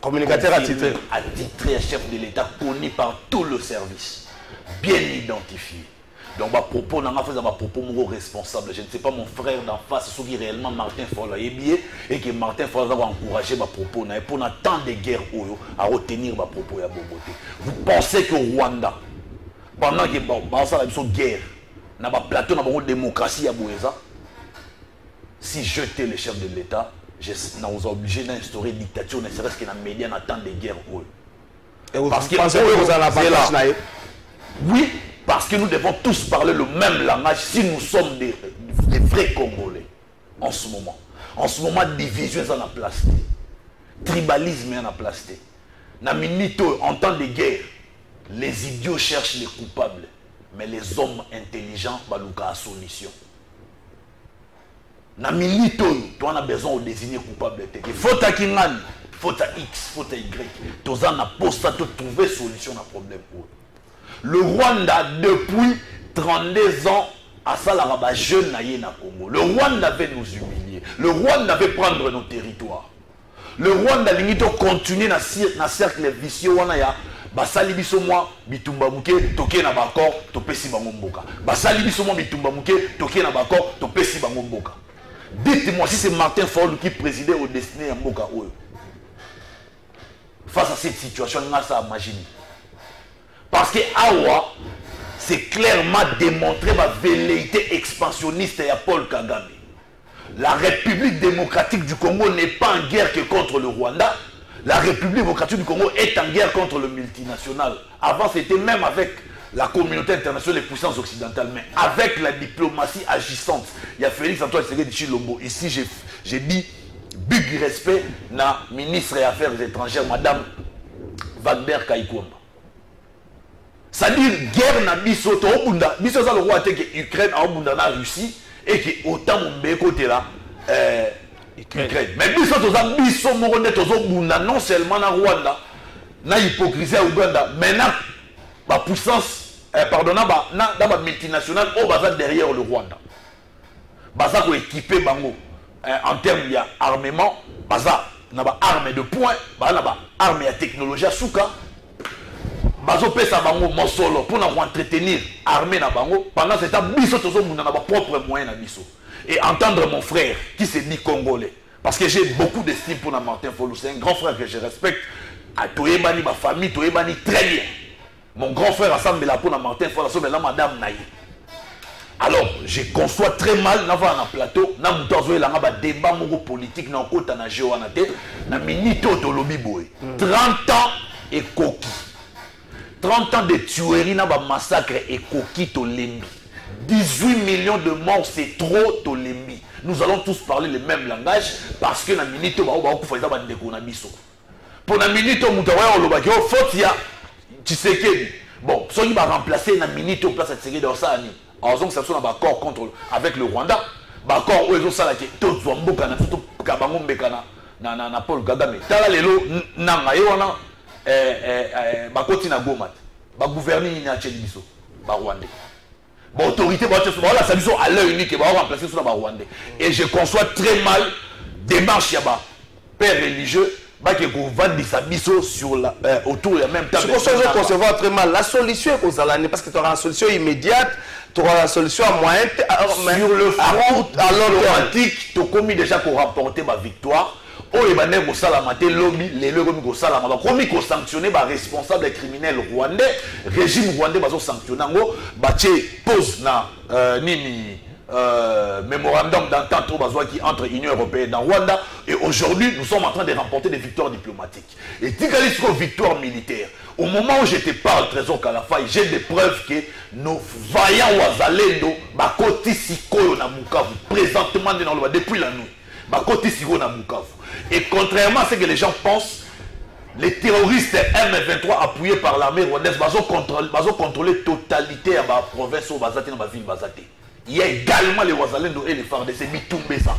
Communicateur attitré. Attitré à chef de l'État, connu par tout le service. Bien identifié. Donc, ma propos, n'a pas fait ma propos responsable. Je ne sais pas mon frère d'en face, ce qui réellement Martin Fayulu est bien et que Martin Fayulu va encourager ma propos. Pour tant de guerres à retenir ma propos à Boboté. Vous pensez que Rwanda, pendant que ça a une guerre, n'a pas plateau, n'a pas de démocratie à Bouéza, si j'étais le chef de l'État, nous sommes obligés d'instaurer une dictature, ne serait-ce que dans les médias, dans des guerres. Parce que vous avez oui, parce que nous devons tous parler le même langage si nous sommes des vrais Congolais en ce moment. En ce moment, division est en place. Tribalisme est en place. Dans minito, en temps de guerre, les idiots cherchent les coupables, mais les hommes intelligents ont la solution. Dans minito, tu as besoin de désigner coupable. Il faut à Kingan, il faut à X, il faut à Y. Tu as un poste pour trouver solution à problème. Le Rwanda, depuis 32 ans, à Salaraba, jeune naïe na Congo. Le Rwanda veut nous humilier. Le Rwanda veut prendre nos territoires. Le Rwanda limite continuer dans le cercle vicieux. Basali biso moi bitumba muke toke na bakor to pesi bango mboka. Basali biso moi bitumba muke toke na bakor to pesi bango mboka. Dites-moi si c'est Martin Fayulu qui présidait au destiné à Mboka Oyo. Face à cette situation, on a ça à imaginer. Parce que Awa, c'est clairement démontré la velléité expansionniste de Paul Kagame. La République démocratique du Congo n'est pas en guerre que contre le Rwanda. La République démocratique du Congo est en guerre contre le multinational. Avant, c'était même avec la communauté internationale, les puissances occidentales, mais avec la diplomatie agissante. Il y a Félix Antoine Tshisekedi Tshilombo. Ici, j'ai dit big respect à la ministre des Affaires étrangères, Madame Wagner Kaikwamba. C'est-à-dire, guerre na biso, biso ça le roi était que Ukraine a obunda na Russie et que autant mon côté là, Ukraine. Mais biso toza biso moko ne tozo bunda non seulement na Rwanda, na hypocrisie à Uganda, mais na la puissance, pardon, dans la multinationale, au bazar derrière le Rwanda. Bazar pour équiper bango en termes d'armement, bazar n'a pas armes de poing, bazar n'a pas armes et technologie à souka. Bazo pesa bango mosolo pour nous entretenir armée na bango pendant ce temps biso tozo muna na ba propre moyen na biso. Et entendre mon frère qui se dit congolais parce que j'ai beaucoup d'estime pour Martin Fayulu, c'est un grand frère que je respecte. A Toyebani ma famille Toyebani très bien. Mon grand frère assemble la pour Martin Fayulu so la madame naïe. Alors, je conçois très mal na va na plateau na mutozo la ba débat moko politique na kota na Joanate na minito to lobi boy. 30 ans et coquille. 30 ans de tuerie, n'a pas massacre et coquille Tolembi. 18 millions de morts, c'est trop Tolembi. Nous allons tous parler le même langage parce que la minute, pour la minute, bon, ceux qui vont remplacer la minute au place de Tshisekedi dans ça, en raison que ça soit un accord contre avec le Rwanda, accord où ils ont ça là qui tout Zwamboka na tout Kabango Mbekana na Paul Kagame. Tala lelo na ngayoana bakoti na Goma ba gouverner ni na Tchelibiso ba Rwandais ba autorité ba voilà ça biso à l'œil unique ba remplacer sur ba Rwandais et je conçois très mal démarche ya ba père religieux ba que ko vendre sa biso sur la autour et même temps je concevoir très mal la solution est aux alani parce que tu auras une solution immédiate, tu auras la solution à moyen sur le front alors diplomatique tu commis déjà pour remporter ma victoire. Oh, et ben, les salamate lobby, les lobby salamate. Comme ils sanctionner les responsables criminels rwandais, régime rwandais baso sanctionner ngo, bache pose na nini mémorandum d'entente au besoin qui entre Union européenne et Rwanda. Et aujourd'hui, nous sommes en train de remporter des victoires diplomatiques. Et Tigalisco victoire militaire. Au moment où je te parle, Trésor Kalafay, j'ai des preuves que nos vaillants Wazalendo, bakoti sikoyo na Bukavu, présentement depuis la nuit, bakoti sikoyo na Bukavu. Et contrairement à ce que les gens pensent, les terroristes M23 appuyés par l'armée rwandaise vont contrôler la totalité de la province où Bazate dans la ville Bazate. Il y a également les Wazalendo et les FARDC Bitumbe ça.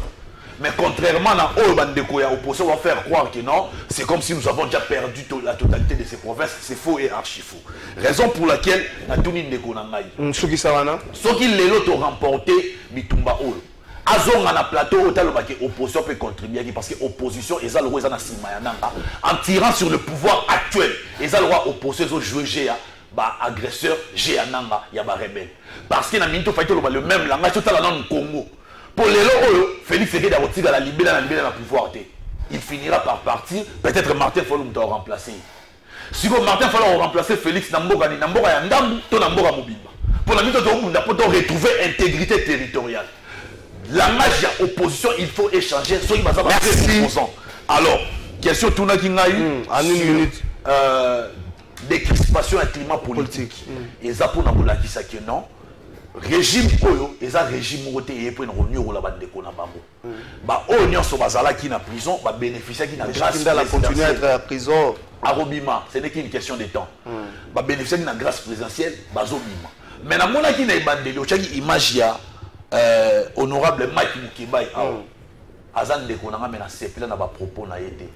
Mais contrairement à Obandeko et à l'opposition, on va faire croire que non, c'est comme si nous avons déjà perdu la totalité de ces provinces. C'est faux et archi faux. Raison pour laquelle Natuni Ndeko Nangaï. Souki Sawana. Ce qui les autres ont remporté Bitumba Olo. Azon na plateau l'opposition peut contribuer parce que l'opposition est en tirant sur le pouvoir actuel. Ils ont le droit opposer aux jouer agresseur j'ai ananga ya ba rebelle parce que na minto faito le même langage tout là dans le Congo pour les lots Félix Tshisekedi a retiré la libérer la pouvoir il finira par partir peut-être Martin Fayulu doit remplacer si Martin Fayulu remplacer Félix Namboka ni Namboka ya ndambu to Namboka mobimba pour la minto to retrouver intégrité territoriale langage ya opposition il faut échanger soit il va savoir alors question tourna qui n'a eu en une minute décrispation et climat politique et ça pour nous la qui ça que non régime oyo et ça régime côté et pour une réunion la bande de konambango ba oyo so bazala qui na prison ba bénéficier qui na grâce la continuer à être à prison à Robima ce n'est qu'une question de temps ba bénéficier qui na grâce présidentielle bazobima mais na mona qui na ibandeli ochaki image ya honorable Mike Mukebai azan de konanga mais na sepela na ba propos na yete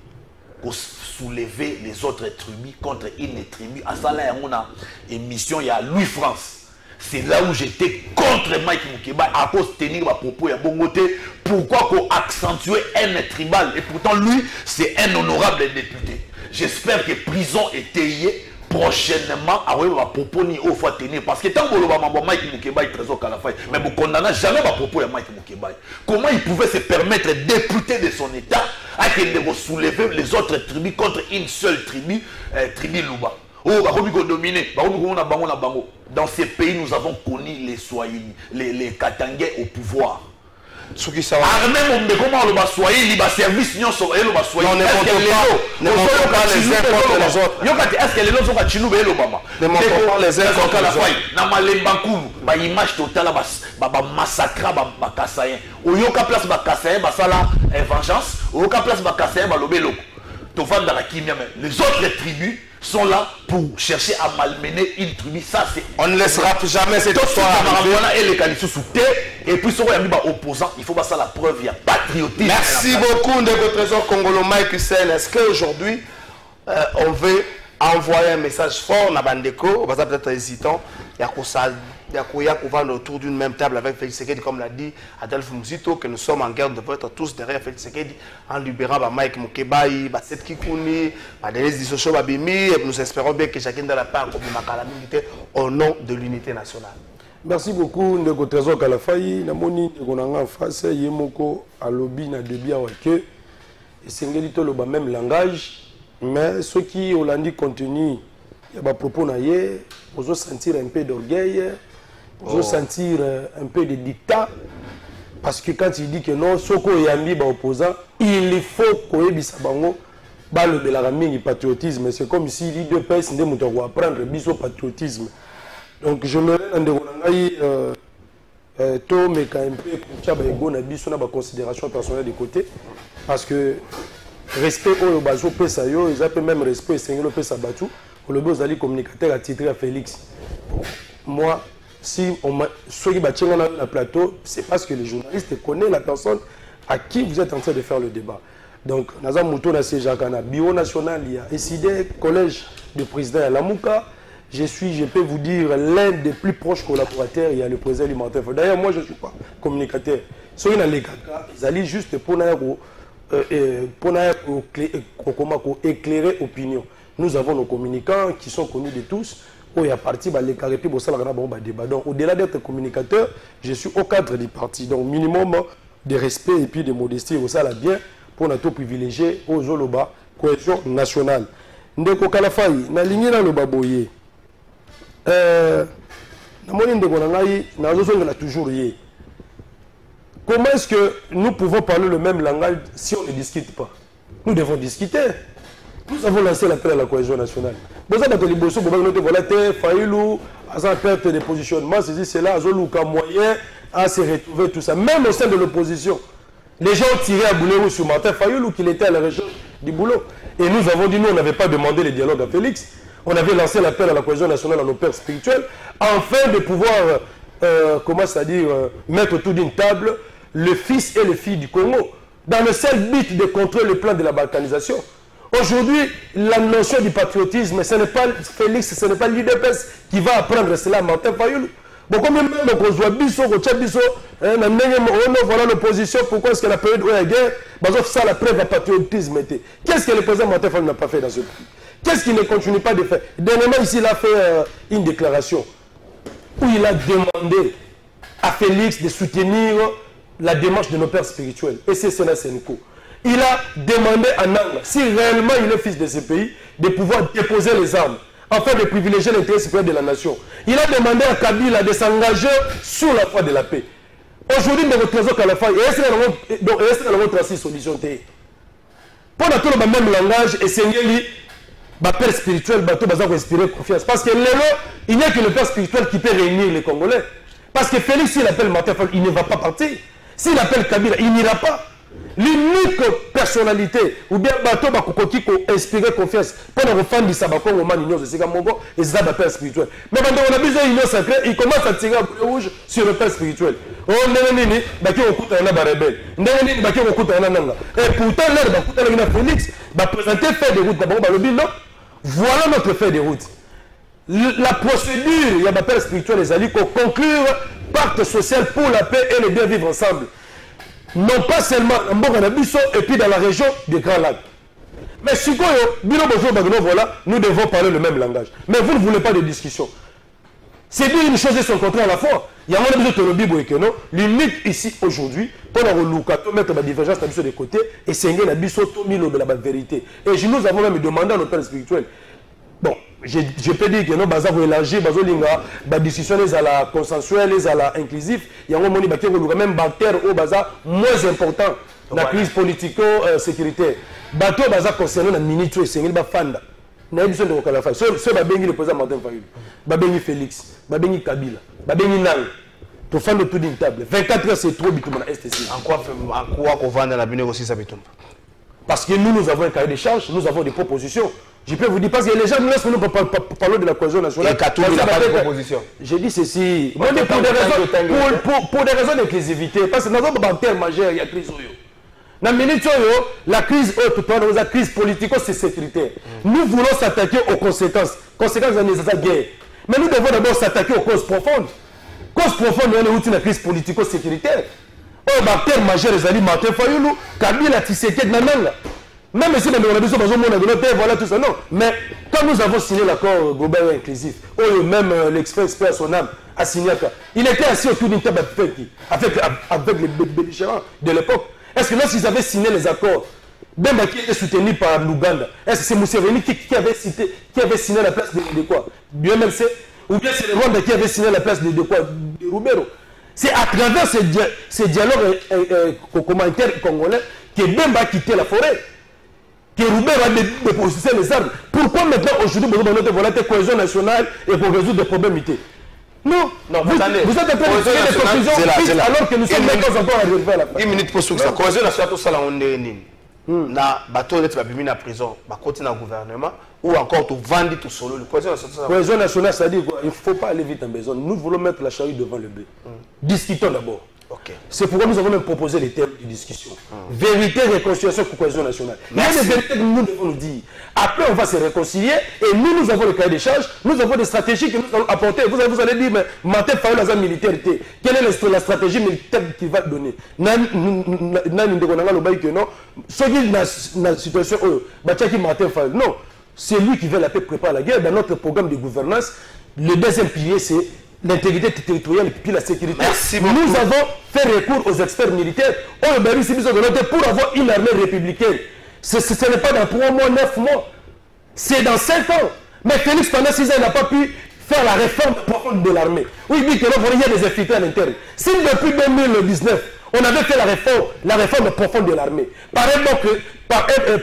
pour soulever les autres tribus contre une tribu à ça là on a émission il y a Louis France c'est là où j'étais contre Mike Mukebai à cause de tenir ma propos à Bongoté pourquoi qu'on accentue un tribal et pourtant lui c'est un honorable député j'espère que prison est taillée prochainement à ma propos ni au fois tenir parce que tant que le Mike Mukebai trésor Kalafay mais vous condamnez jamais ma propos à Mike Mukebai comment il pouvait se permettre député de son état à qu'il de soulever les autres tribus contre une seule tribu tribu Luba oh bah dominer dans ces pays nous avons connu les Swahili les Katangais au pouvoir ce qui ça armé mon comment le Swahili ba service non so et le Swahili ne montrons pas les uns contre les autres yokati est-ce que les autres sont à Chinou et le Bama ne montrons pas les uns contre les autres na malembankou ba image totale ba massacre ba Kassayen o yoka place ba Kassayen ba sala vengeance o yoka place ba Kassayen ba lobelo to vendre la kimia mais les autres tribus sont là pour chercher à malmener une tribu. Ça, c'est... On ne laissera jamais cette histoire. Et les qualités sous terre. Et puis, si on a opposant, il faut pas ça la preuve. Il y a patriotisme. Merci beaucoup de votre trésor congolais Mike Hussein. Est-ce qu'aujourd'hui, on veut envoyer un message fort à Bandeko? On va peut-être hésitant. Il y a qu'on va autour d'une même table avec Félix Tshisekedi, comme l'a dit Adolphe Muzito, que nous sommes en guerre de vote tous derrière Félix Tshisekedi, en libérant Mike Mukebai, Seth Kikouni, Denise Dissosho Babimi, et nous espérons bien que chacun de la part comme ma calamité au nom de l'unité nationale. Merci beaucoup, Ndeko Trésor Kalafay. Namoni Ndekonanga en face, Yemoko Alobi na débit avec eux. Et c'est le même langage, mais ceux qui ont dit contenu, il y a des propos naïe, vous sentir un peu d'orgueil. Vous sentir un peu de dictat parce que quand il dit que non, Soko et Yambi opposant, il faut qu'on ait bisabango balle de la ramine patriotisme. C'est comme si les deux pays ne m'ont pas apprendre biso patriotisme. Donc je me rends de to mais quand un peu chaba ego na biso na ba considération personnelle de côté parce que respect au bazo pesa yo, ils appellent même respect sengelo pesa batu. Le beau ali communicateur a titré à Félix. Moi si ceux qui battent le plateau, c'est parce que les journalistes connaissent la personne à qui vous êtes en train de faire le débat. Donc, Nazam Mouton a siégé à Ghana, Bureau national, il y a SID, collège de président à Lamouka. Je peux vous dire, l'un des plus proches collaborateurs, il y a le président alimentaire. D'ailleurs, moi, je ne suis pas communicateur. Ceux qui ont les caca, ils allaient juste pour éclairer l'opinion. Nous avons nos communicants qui sont connus de tous. Il y a parti, les carrés, débat. Donc, au-delà d'être communicateur, je suis au cadre du parti. Donc, minimum de respect et puis de modestie, ça là bien pour nous privilégier aux Zoloba, cohésion nationale. Ndeko Kalafay, na ligne na le baboye. Comment est-ce que nous pouvons parler le même langage si on ne discute pas? Nous devons discuter. Nous avons lancé l'appel à la cohésion nationale. Vous avez dit que voilà, Fayulu, à sa perte de positionnement, c'est là, à moyen à se retrouver tout ça. Même au sein de l'opposition, les gens ont tiré à Boulérou sur Martin Fayulu, qu'il était à la recherche du boulot. Et nous avons dit, nous, on n'avait pas demandé le dialogue à Félix. On avait lancé l'appel à la cohésion nationale à nos pères spirituels, afin de pouvoir, comment ça dire, mettre autour d'une table le fils et les filles du Congo, dans le seul but de contrôler le plan de la balkanisation. Aujourd'hui, la notion du patriotisme, ce n'est pas Félix, ce n'est pas l'UDPS qui va apprendre cela à Martin Fayulu. Bon, combien même on voit Bisso, voilà l'opposition, pourquoi est-ce que la période où il y a guerre, ça la preuve de patriotisme était. Qu'est-ce que le président Martin Fayulu n'a pas fait dans ce pays? Qu'est-ce qu'il ne continue pas de faire? Dernièrement, ici, il a fait une déclaration où il a demandé à Félix de soutenir la démarche de nos pères spirituels. Et c'est Sénat Senko. Il a demandé à Nanga, si réellement il est fils de ce pays, de pouvoir déposer les armes afin de privilégier l'intérêt supérieur de la nation. Il a demandé à Kabila de s'engager sur la voie de la paix. Aujourd'hui, nous retrouvons qu'à la fin, et est-ce que nous avons tracé une solution? Pour tout le même langage, et c'est le père spirituel, bateau baza respirer confiance. Parce que il n'y a que le père spirituel qui peut réunir les Congolais. Parce que Félix, s'il appelle Martin Fayulu, il ne va pas partir. S'il appelle Kabila, il n'ira pas. L'unique personnalité, ou bien bateau bakokoki ko inspirer confiance, pour nous refaire du sabaton au man union de Sigamongo, et c'est ça le père spirituel. Mais quand on a besoin d'une union sacrée, il commence à tirer un bleu rouge sur le père spirituel. Oh, nénéné, baki okuta yana barebel. Nénéné, baki okuta yana nanga. Et pourtant, l'air bakuta yana Félix, va présenter fait de route d'abord, balobi non. Voilà notre fait de route. La procédure, il y a ma père spirituel, les alliés, pour conclure pacte social pour la paix et le bien vivre ensemble. Non pas seulement en Mboganabiso et puis dans la région des Grands Lacs. Mais si voilà, nous devons parler le même langage. Mais vous ne voulez pas de discussion. C'est dire une chose et son contraire à la fois. Il y a un besoin l'unique ici aujourd'hui, pour mettre la divergence de côté et s'engager la la vérité. Et nous avons même demandé à nos pères spirituels. Bon, je peux dire que nous avons élargi la discussion à la consensuelle, à la inclusive. Il y a un moment où même bactère au bazar moins important la crise politico-sécuritaire. Bateau bazar concernant la minute et c'est une fanda. N'a besoin de reconnaître la faille. Ce babengi le président Martin Fayulu, babengi Félix, babengi Kabila, babengi Nang. Pour faire le tour d'une table. 24 heures c'est trop bitumba na STC. En quoi qu'on vend dans la bine aussi ça bitumba? Parce que nous avons un cahier de charges, nous avons des propositions. Je peux vous dire, parce que les gens nous laissent parler de la cohésion nationale. Et Katou, il n'a pas de proposition. J'ai dit ceci. Moi, pour des raisons d'inclusivité, parce que nous avons un bancaire majeur, il y a crise. Dans la crise, la crise politico-sécuritaire. Nous voulons s'attaquer aux conséquences. Conséquences de la guerre. Mais nous devons d'abord s'attaquer aux causes profondes. Cause profonde, il y a une crise politico-sécuritaire. Un bancaire majeur, les alliés Martin Fayulu, Kabila Tshisekedi Nananga. Même si on a besoin de voilà tout ça, non. Mais quand nous avons signé l'accord global et inclusif, même l'expert à son âme a signé, il était assis autour d'une table avec les belligérants de l'époque. Est-ce que lorsqu'ils avaient signé les accords, Bemba qui était soutenu par l'Ouganda, est-ce que c'est Museveni qui avait signé la place de quoi? Du MLC? Ou bien c'est le Rwanda qui avait signé la place de quoi? De Rubero? C'est à travers ces dialogues commentaires congolais que Bemba a quitté la forêt. Que Roubert va déposer les armes. Pourquoi maintenant, aujourd'hui, vous avez notre volonté cohésion nationale et pour résoudre des problèmes? Non, vous êtes en train de faire des conclusions alors que nous sommes encore arrivés à la fin. Une minute pour la cohésion nationale, tout ça, on est na bateau d'être babimi na prison, ba côté na gouvernement ou encore tout vendre tout solo. Cohésion nationale, ça dit quoi? Il ne faut pas aller vite en besoin. Nous voulons mettre la charrue devant le bœuf. Discutons d'abord. Okay. C'est pourquoi nous avons même proposé les termes de discussion. Vérité, réconciliation, cohésion nationale. Il y a des vérités que nous devons nous dire. Après, on va se réconcilier et nous avons le cahier des charges, nous avons des stratégies que nous allons apporter. Vous allez dire, mais Martin Fayulu a la militaire. Quelle est la stratégie militaire qu'il va donner? Non, c'est lui qui veut la paix, prépare la guerre. Dans notre programme de gouvernance, le deuxième pilier, c'est l'intégrité territoriale et puis la sécurité. Nous avons fait recours aux experts militaires pour avoir une armée républicaine. Ce n'est pas dans 3 mois, 9 mois. C'est dans 5 ans. Mais Félix, pendant 6 ans, n'a pas pu faire la réforme profonde de l'armée. Oui, il dit que là, il y a des infiltrés à l'intérieur. Si depuis 2019, on avait fait la réforme profonde de l'armée,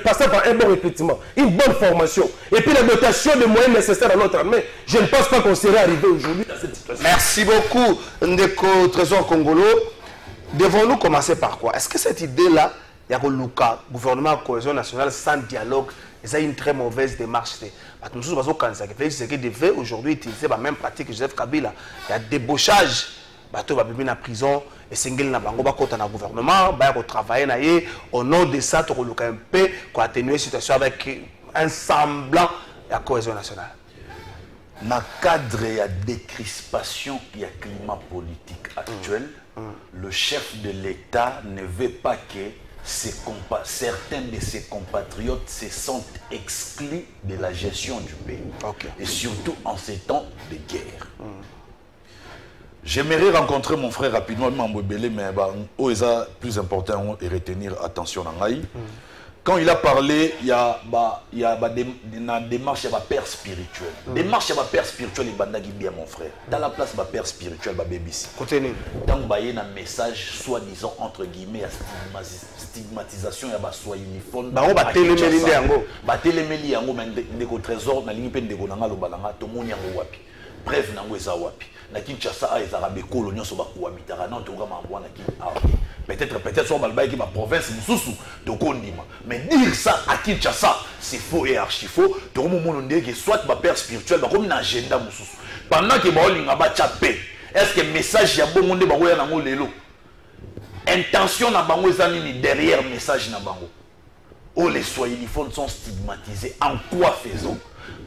passant par un bon recrutement, une bonne formation, et puis la dotation de moyens nécessaires à notre armée, je ne pense pas qu'on serait arrivé aujourd'hui dans cette situation. Merci beaucoup, Ndeko Trésor Congolo. Devons-nous commencer par quoi? Est-ce que cette idée-là, il y a le gouvernement cohésion nationale sans dialogue, c'est une très mauvaise démarche? Nous Félix devait aujourd'hui utiliser la même pratique que Joseph Kabila. Il y a débauchage. Bateau va bien en prison et single na bango ba kota na gouvernement ba ko travailler au nom de ça to ko un peu pour atténuer la situation avec un semblant de cohésion nationale. Dans le cadre de la décrispation et du climat politique actuel, le chef de l'État ne veut pas que certains de ses compatriotes se sentent exclus de la gestion du pays. Et surtout en ces temps de guerre. J'aimerais rencontrer mon frère rapidement, mais plus important et retenir attention à Ngaï. Quand il a parlé, il y a une démarche, il y a père spirituel. Démarche, il y a père spirituel, il y a bien mon frère. Dans la place, il y a père spirituel, il y a BBC. Donc, il y a un message, soi-disant, entre guillemets, à stigmatisation, il y a soit uniforme. Il y a téléméli, il y a un trésor, il y a un bref, na Kinshasa a ezarabe kolonio so bakuamitara na ntonga mambwana ki peut-être sur balbaï qui ma province mususu de kondima, mais dire ça à Kinshasa c'est faux et archi faux. To mo monde que soit ba père spirituel ba comme une agenda mususu pendant que ba olinga ba chapé. Est-ce que message ya bon monde ba koya na ngo lelo intention na bango ezani derrière message na bango. Oh, les soyeliphones sont stigmatisés. En quoi faisons?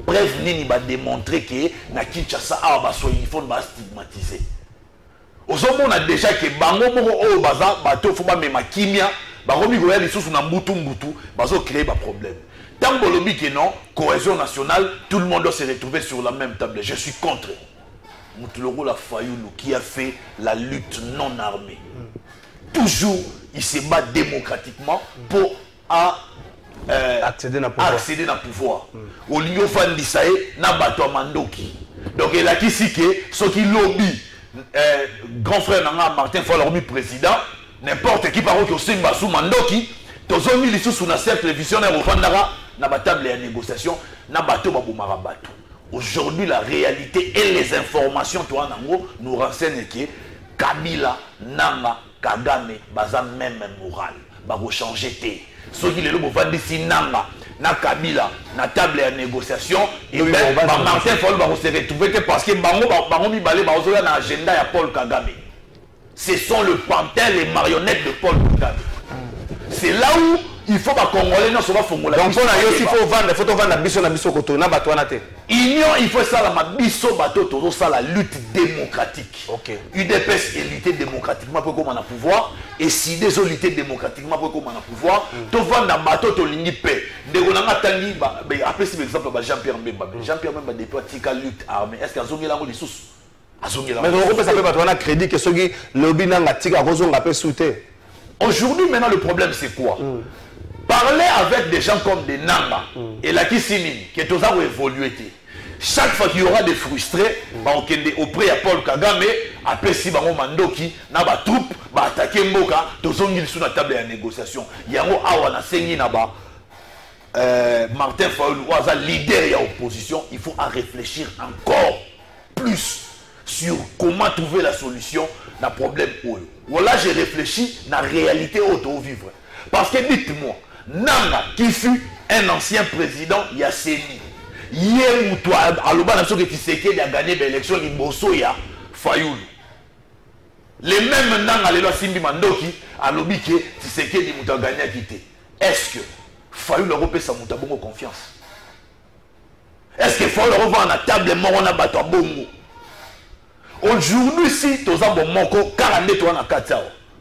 Bref, Nini va démontrer que na Kinshasa a soyeliphone va stigmatiser. Aujourd'hui, on a déjà que bango moko o baza bato faut ba mema kimia, bango mi goya lisusu na mbutu bazo créer ba problème. Tant bolobi que non, cohésion nationale, tout le monde doit se retrouver sur la même table. Je suis contre. Moutuloro la Fayoulou qui a fait la lutte non armée. Toujours, il se bat démocratiquement pour accéder à pouvoir. Au lieu de dire na bato mandoki. Donc il a qui si que ce qui lobby grand frère Nanga Martin Fayulu président n'importe qui parle que Simba sous mandoki tozo mi lisu sous na cercle télévisionnaire au Fandara na table de négociation na bato babumara bato. Aujourd'hui la réalité et les informations toi nango nous renseignent que Kabila Nanga Kagame baza même moral ba changer té. Ceux qui les lobes vont dire Nanga, na Kabila, na table de négociation, et bien, Martin Fayulu va se retrouver parce que Bango Mibale va avoir un agenda à Paul Kagame. Ce sont le pantin, les marionnettes de Paul Kagame. C'est là où il faut que les Congolais ne soient pas formulés. Donc, il faut vendre la biso na biso koto na bato na te. Union, il faut ça la biso bato todo ça la lutte démocratique. OK. UDPS est lutter démocratiquement pour comment on a pouvoir et si des lutter démocratiquement pour comment on a pouvoir, to vendre bato to lingi paix. De gonanga tangi ba après si par exemple ba Jean-Pierre Mbemba. Jean-Pierre Mbemba depuis tika lutte armée. Est-ce que azongi lango lisusu? Azongi lango. Mais on peut savoir bato na crédit que ceux qui lobby nanga tika kozonga pe souté. Aujourd'hui maintenant le problème c'est quoi? Parler avec des gens comme des Nanga et la Kissimini, qui est aux arbres évolués. Chaque fois qu'il y aura des frustrés, auprès de Paul Kagame, après si Bango Mandoki, na ba troupe, ba attaquer Mboka, tozongil sur la table de négociation. Yango awana sengi na ba Martin Fayulu, oaza leader et opposition, il faut réfléchir encore plus sur comment trouver la solution à problème. Voilà, j'ai réfléchi à la réalité auto vivre. Parce que dites-moi, Nanga, qui fut un ancien président, Yasseni, hier ou toi, à l'Oban, il a gagné l'élection, il y a Fayulu. Les mêmes Nanga, les lois Simbi Mandoki, à l'Obiké, Tshisekedi a gagné à quitter. Est-ce que Fayulu a sa bongo confiance? Est-ce que Fayulu a la table mort, on a battu à bongo? Aujourd'hui, si tu as un bon moko, 42 toi na Katiao,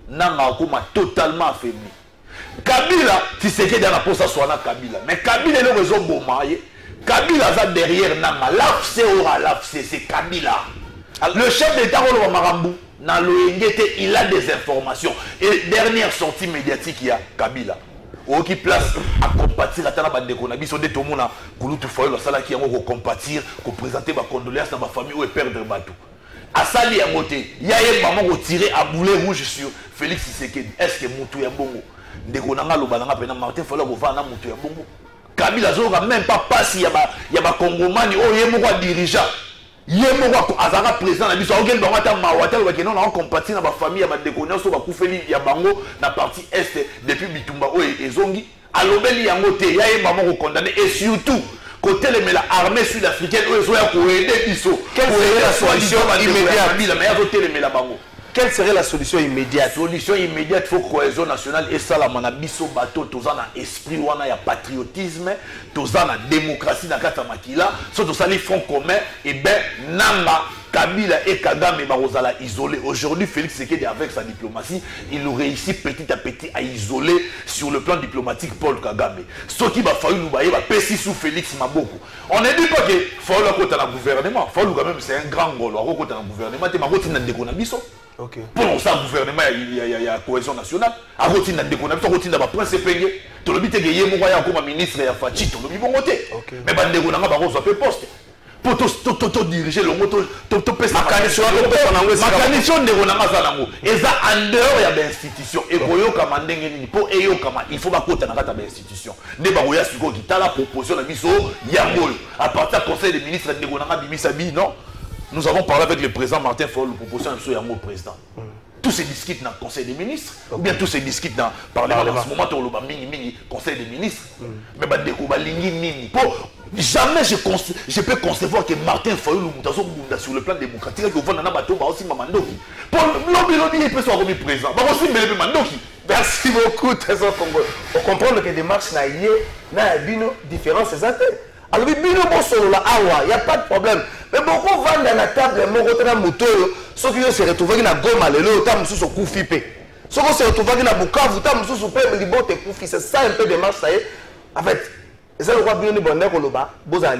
Nanga a totalement affaibli. Kabila, tu sais qu'il y a la poste à Kabila. Mais Kabila est le réseau Bomaye. Kabila est derrière Nanga. L'AFC aura l'AFC, c'est Kabila. Le chef d'État, Marambu, il a des informations. Et dernière sortie médiatique, il y a Kabila. Qui place à compatir à la bande de Konabi, sur des tomona, Kouloutou Foyo, la salle qui a compatir, pour présenter ma condoléance dans ma famille ou perdre bateau. À Sali à Moté, il y a un maman retiré à boulet rouge sur Félix Tshisekedi. Est-ce que Moutou est bon? Ndekonanga lobananga pena Martin Fayulu kovana mutu ya bongo. Kabila zoka même pas passer ya ba Congomani o yemoko dirigeant. Yemoko azaka président na biso okende bango ta mawata ba keno na compatir na ba famille ya ba Ndekonanga so ba kufeli ya bango na partie est depuis Bitumba o ezongi alobeli yango te ya yemba moko condamné et surtout côté les la armée sud-africaine o ezoya ko aider biso. Quelle serait la solution immédiate? Mais azote les la bango. Quelle serait la solution immédiate? Solution immédiate, il faut cohésion nationale et ça, la manabiso bateau, tous en esprit, on a patriotisme, tous en démocratie, dans la makila, soit tous en front commun, et ben, Nanga, Kabila et Kagame Barozala isolés. Aujourd'hui, Félix Tshisekedi, avec sa diplomatie, il réussit petit à petit à isoler sur le plan diplomatique Paul Kagame. Ce qui va falloir nous bailler, va passer sous Félix Maboko. On ne dit pas que faut le côté dans le gouvernement. Faut quand même c'est un grand rôle. On côté dans le gouvernement. Tu m'as côté dans le déconabiso. Ok. Pour ça, gouvernement, il y a cohésion nationale. À côté dans le déconabiso, côté dans le prince payé. Tu le dis que y a mon comme ministre et Fachi, tu le dis bon côté. Mais ban déconabiso, bah on s'appelle poste. Pour tout diriger le moto, tout pèse ma canation de Ronamazalango. Et ça en dehors il y a des institutions. Et pour eux comme pour eux comme il faut pas côté dans la institution. Ne ba oya siko qui t'a la proposition de biso yangol. À partir du conseil des ministres de Gonanga Bimisabi non. Nous avons parlé avec le président Martin Fayulu proposition de yangol président. Tout se discute dans le conseil des ministres, ou bien tout se discute dans le parlement. En ce moment, on a mini conseil des ministres. Mais jamais je peux concevoir que Martin Fayulu sur le plan démocratique, que vous avez aussi Mamandoki. Pour l'obélonie, il peut soit remis président. Merci beaucoup, Trésor Congo. On comprend que les démarches n'a différence exacte. Alors, il n'y a pas de problème. Mais beaucoup vendent dans la table, ceux qui se retrouvent dans Goma, ils se retrouvent ceux qui se retrouvent dans Bukavu, ils se retrouvent c'est ça un peu de démarche. En fait, c'est le roi bien de bonheur qu'on a besoin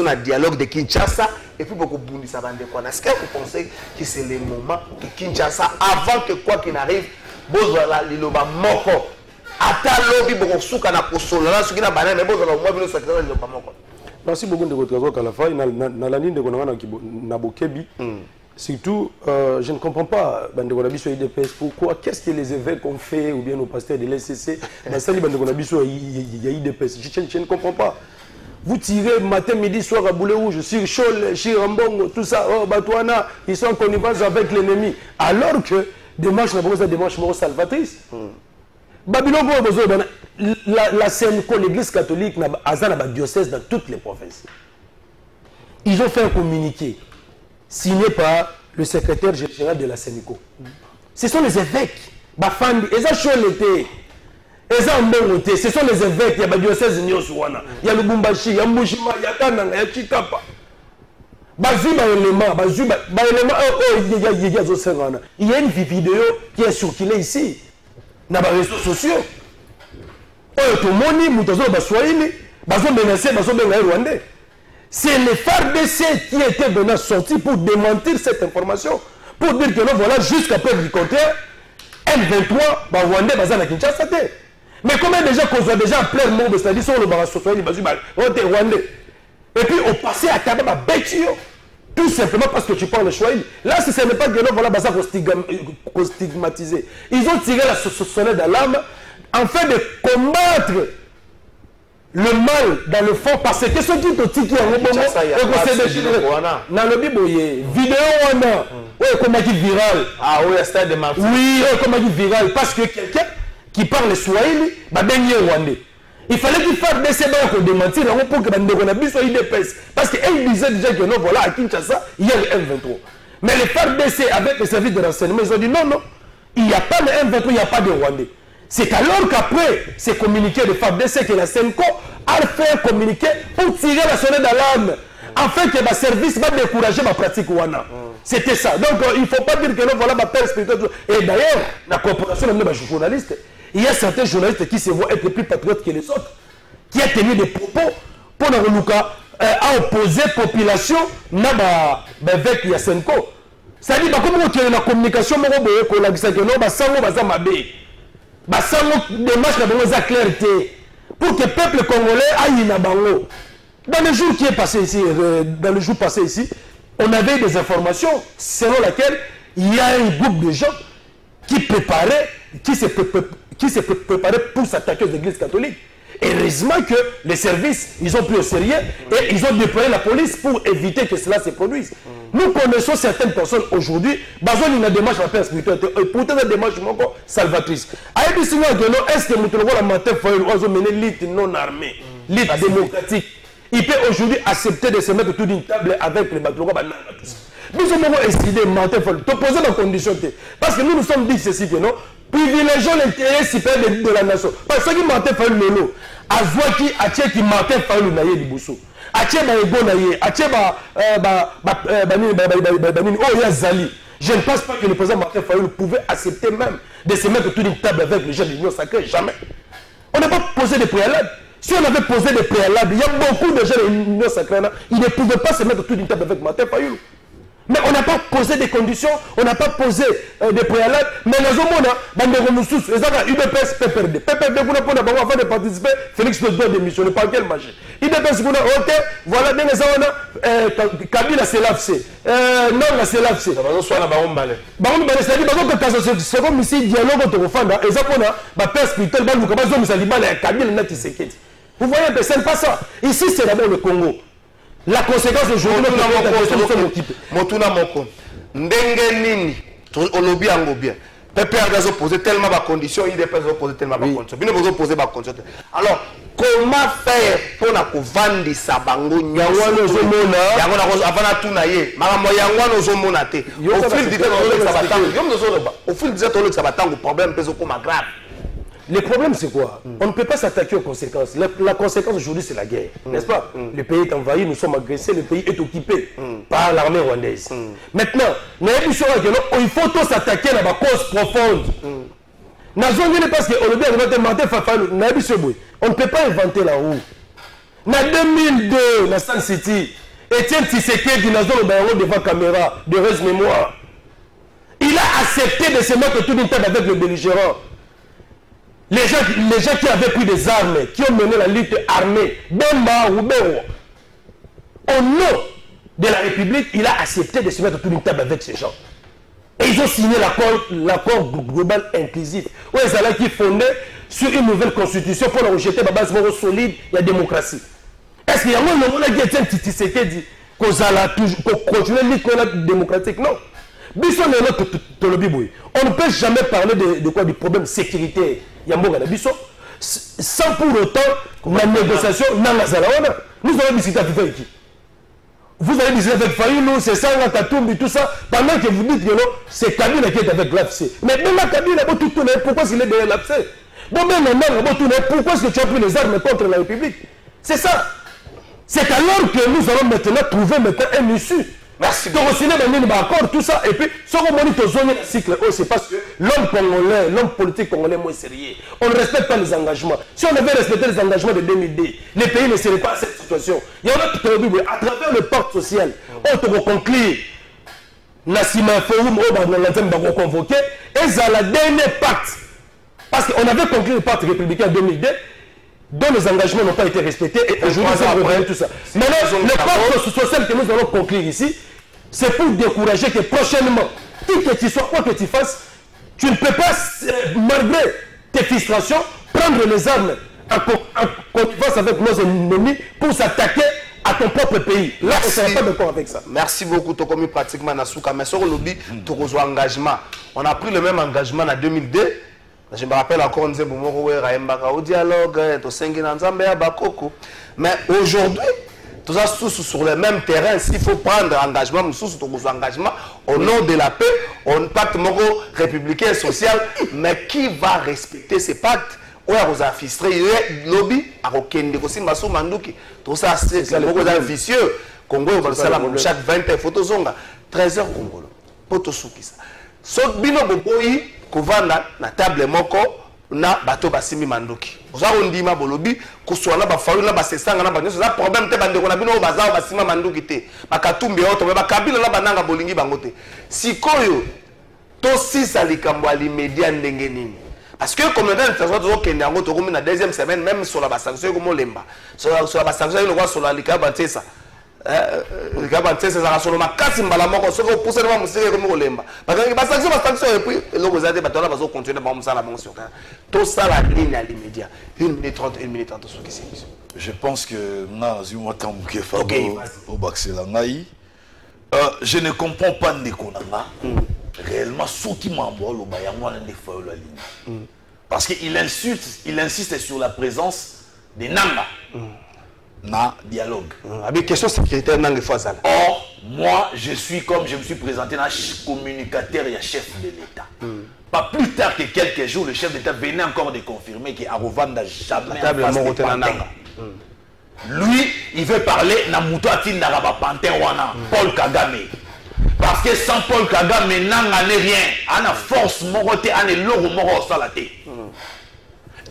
d'un dialogue de Kinshasa et puis beaucoup de ça va déconner. Est-ce que vous pensez que c'est le moment que Kinshasa, avant que quoi qu'il arrive, besoin de l'Iloba Moko, ata lobby beaucoup souka na kosola, ceux qui n'a pas mais besoin de moi, besoin de l'Iloba Moko. Merci beaucoup de votre travail, Kalafay. Dans la ligne de Nabokebi, surtout, je ne comprends pas, pourquoi, qu'est-ce que les évêques ont fait, ou bien nos pasteurs de l'SCC, il y a IDPS. Je ne comprends pas. Vous tirez matin, midi, soir à Boulet Rouge, sur Chol, Chirambongo, tout ça, oh, Batouana, ils sont en connivence avec l'ennemi. Alors que démarche salvatrice. Babylone, la CNCO, l'église catholique, a un diocèse dans toutes les provinces. Ils ont fait un communiqué signé par le secrétaire général de la CNCO. Ce sont les évêques. Ce sont les évêques. Il y a le diocèse, il y a le Bumbashi, il y a le Mbushima, il y a Kananga, il y a Chikapa. Il y a une vidéo qui est circulée ici. Dans les réseaux sociaux. C'est le FARDC qui était maintenant sorti pour démentir cette information. Pour dire que non, voilà, jusqu'à preuve du contraire, M23, Rwandais, Bazan à Kinshasa. Mais combien déjà qu'on soit déjà en plein monde, c'est-à-dire sur le Rwandais. Et puis on passait à Kababa Betio. Tout simplement parce que tu parles le Swahili. Là, si ce n'est pas que l'on va stigmatiser. Ils ont tiré la sonnette d'alarme afin de combattre le mal dans le fond. Parce que ceux qui ont tiré en moment, dans le Bible, vidéo, oui, comment dit viral. Ah oui, c'est de Marseille. Oui, comment dit viral. Parce que quelqu'un qui parle le Swahili, va baigner Rwandais. Il fallait qu'il fasse des sédans pour démentir pour que Bandégonabi soit IDPS. Parce qu'ils disaient déjà que non, voilà, à Kinshasa, il y a le M23. Mais les FARDC, avec les services de renseignement, ils ont dit non, non, il n'y a pas de M23, il n'y a pas de Rwandais. C'est alors qu'après ces communiqués de FARDC que la CENCO a fait un communiqué pour tirer la sonnette d'alarme, afin que le service va décourager ma pratique Wana. C'était ça. Donc il ne faut pas dire que non, voilà ma père spirituelle. Et d'ailleurs, la corporation de mes journalistes, il y a certains journalistes qui se voient être plus patriotes que les autres, qui ont tenu des propos pour à opposer la population avec Yasenko. C'est-à-dire que comme on a la communication, on a la clarté pour que le peuple congolais aille na bango. Dans le jour qui est passé ici, on avait des informations selon lesquelles il y a un groupe de gens qui se préparaient pour s'attaquer aux églises catholiques. Heureusement que les services, ils ont pris au sérieux et ils ont déployé la police pour éviter que cela se produise. Nous connaissons certaines personnes aujourd'hui, basées sur une démarche à la spiritualité, et pourtant une démarche salvatrice. Est-ce que nous avons la matin pour mener l'élite non armée, l'élite démocratique? Il peut aujourd'hui accepter de se mettre autour d'une table avec les bateaux. Nous avons décidé, Martin Fayulu, de poser la condition. Parce que nous nous sommes dit ceci que non, privilégions l'intérêt supérieur de la nation. Parce que Martin Fayulu, Azwaki, Atcheki, Martin Fayulu, Naye Libousou. atie baego na ye atie banini oyo azali. Je ne pense pas que le président Martin Fayulu pouvait accepter même de se mettre autour d'une table avec les gens de l'Union sacrée. Jamais. On n'a pas posé de préalables. Si on avait posé des préalables, il y a beaucoup de gens de l'Union sacrée, ils ne pouvaient pas se mettre autour d'une table avec Martin Fayulu. Mais on n'a pas posé des conditions, on n'a pas posé des préalables. Mais les hommes, ils ont UDPS, PPRD. PPRD, avant de participer, Félix doit démissionner. Par quel marché? UDPS, ok, voilà, Kabila, c'est l'AFC. Non, c'est l'AFC. C'est-à-dire que c'est comme ici, dialogue entre les femmes, et ça, on a ma père spirituelle, vous voyez, ce n'est pas ça. Ici, c'est d'abord le Congo. La conséquence aujourd'hui, Motuna Moko, Ndenge Nini, Olobi Angobien, PPRD a posé tellement de conditions, IDPS a posé tellement de conditions. Bien vous posez des conditions. Alors, comment faire pour nous vendre ça bango Yangwano Zomona, avant tout naïe, Maman Yangwano Zomona te. Au fil du temps, au fil du temps, ça va tant de problèmes, mais comme grave. Le problème, c'est quoi? On ne peut pas s'attaquer aux conséquences. La conséquence aujourd'hui, c'est la guerre. N'est-ce pas? Le pays est envahi, nous sommes agressés, le pays est occupé par l'armée rwandaise. Maintenant, il faut tous s'attaquer à la cause profonde. On ne peut pas inventer la roue. En 2002, dans Sun City, Etienne Tshisekedi devant la caméra, de heureuse mémoire. Il a accepté de se mettre autour d'une table avec le belligérant. Les gens qui avaient pris des armes, qui ont mené la lutte armée, Bemba ou Bewa, au nom de la République, il a accepté de se mettre autour d'une table avec ces gens. Et ils ont signé l'accord global inclusif, où ils allaient qui fondait sur une nouvelle constitution pour rejeter la base solide et la démocratie. Est-ce qu'il y a un qui est Tshisekedi qu'on continue la lutte démocratique? Non. On ne peut jamais parler de quoi, du problème sécuritaire. Sans pour autant la négociation nous allons discuter avec qui? Vous allez discuter avec Fayulu, c'est ça, Katumbi, tout ça, pendant que vous dites que non, c'est Kabila qui est avec l'AFC. Mais même Kabila, pourquoi est-ce qu'il est derrière l'AFC? Pourquoi est-ce que tu as pris les armes contre la République? C'est ça. C'est alors que nous allons maintenant trouver un issue. Merci. Donc, accord, tout ça, et puis, ce qu'on monite aux zones cycle, c'est parce que l'homme congolais, l'homme politique congolais, moins sérieux. On ne respecte pas les engagements. Si on avait respecté les engagements de 2002, les pays ne seraient pas à cette situation. Il y en a tout à travers le pacte social, on peut conclure. Nassima Forum, on va convoquer, et ça la dernière pacte. Parce qu'on avait conclu le pacte républicain en 2002, dont les engagements n'ont pas été respectés, et aujourd'hui, ça revient tout ça. Maintenant, le pacte social que nous allons conclure ici, c'est pour décourager que prochainement, qui que tu sois, quoi que tu fasses, tu ne peux pas, malgré tes frustrations, prendre les armes en connivence avec nos ennemis pour s'attaquer à ton propre pays. Là, on ne sera pas d'accord avec ça. Merci beaucoup, tu as commis pratiquement Nasuka. Mais sur le lobby, tu as reçu engagement. On a pris le même engagement en 2002. Je me rappelle encore, on disait, au dialogue, mais aujourd'hui, tout ça sur le même terrain, s'il faut prendre engagement, au nom de la paix, on pacte républicain et social, mais qui va respecter ces pactes? On a affiché lobby, tout ça c'est vicieux. Congo, chaque 20 ans, il faut 13 heures Congo. Pour tout ça. Sauf bino boboyi, kovanda na table moko na bato basimi manduki. Oza ondima bolobi kuswana ba faulu na basesanga na banyo ça problème te bande ko na bino bazao basima manduki te. Bakatumbi oto ba kabila na bananga bolingi bango te. Sikoyo to sisa likambo ali media ndenge nini. Parce que comme dans le transport kende yango to komi na deuxième semaine même sur la sanction ko molemba. Sur la sanction le quoi sur la likaba ntesa. Likaba ntesa za solo makasi mbala moko soko pousser na musike ko molemba. Parce que sanction et puis le gozate batona bazo continuer ba musala bango sur tout ça la ligne à l'immédiat 1 minute 30 1 minute 30 sur qui c'est. Je pense que nazuma tambuke fa au baxela ngai je ne comprends pas ndekonanga réellement ce qui m'envoie le bayangwa na fa la ligne parce qu'il insiste sur la présence des nanga na dialogue avec question sécuritaire nanga fazala. Or moi je suis comme je me suis présenté na communicateur et chef de l'État. Pas plus tard que quelques jours, le chef d'État venait encore de confirmer qu'à Rwanda jamais Lui, il veut parler na muto atindaka ba pantin wana, Paul Kagame. Parce que sans Paul Kagame, nanga n'est rien. Ana force moroté, ana loro moro salate.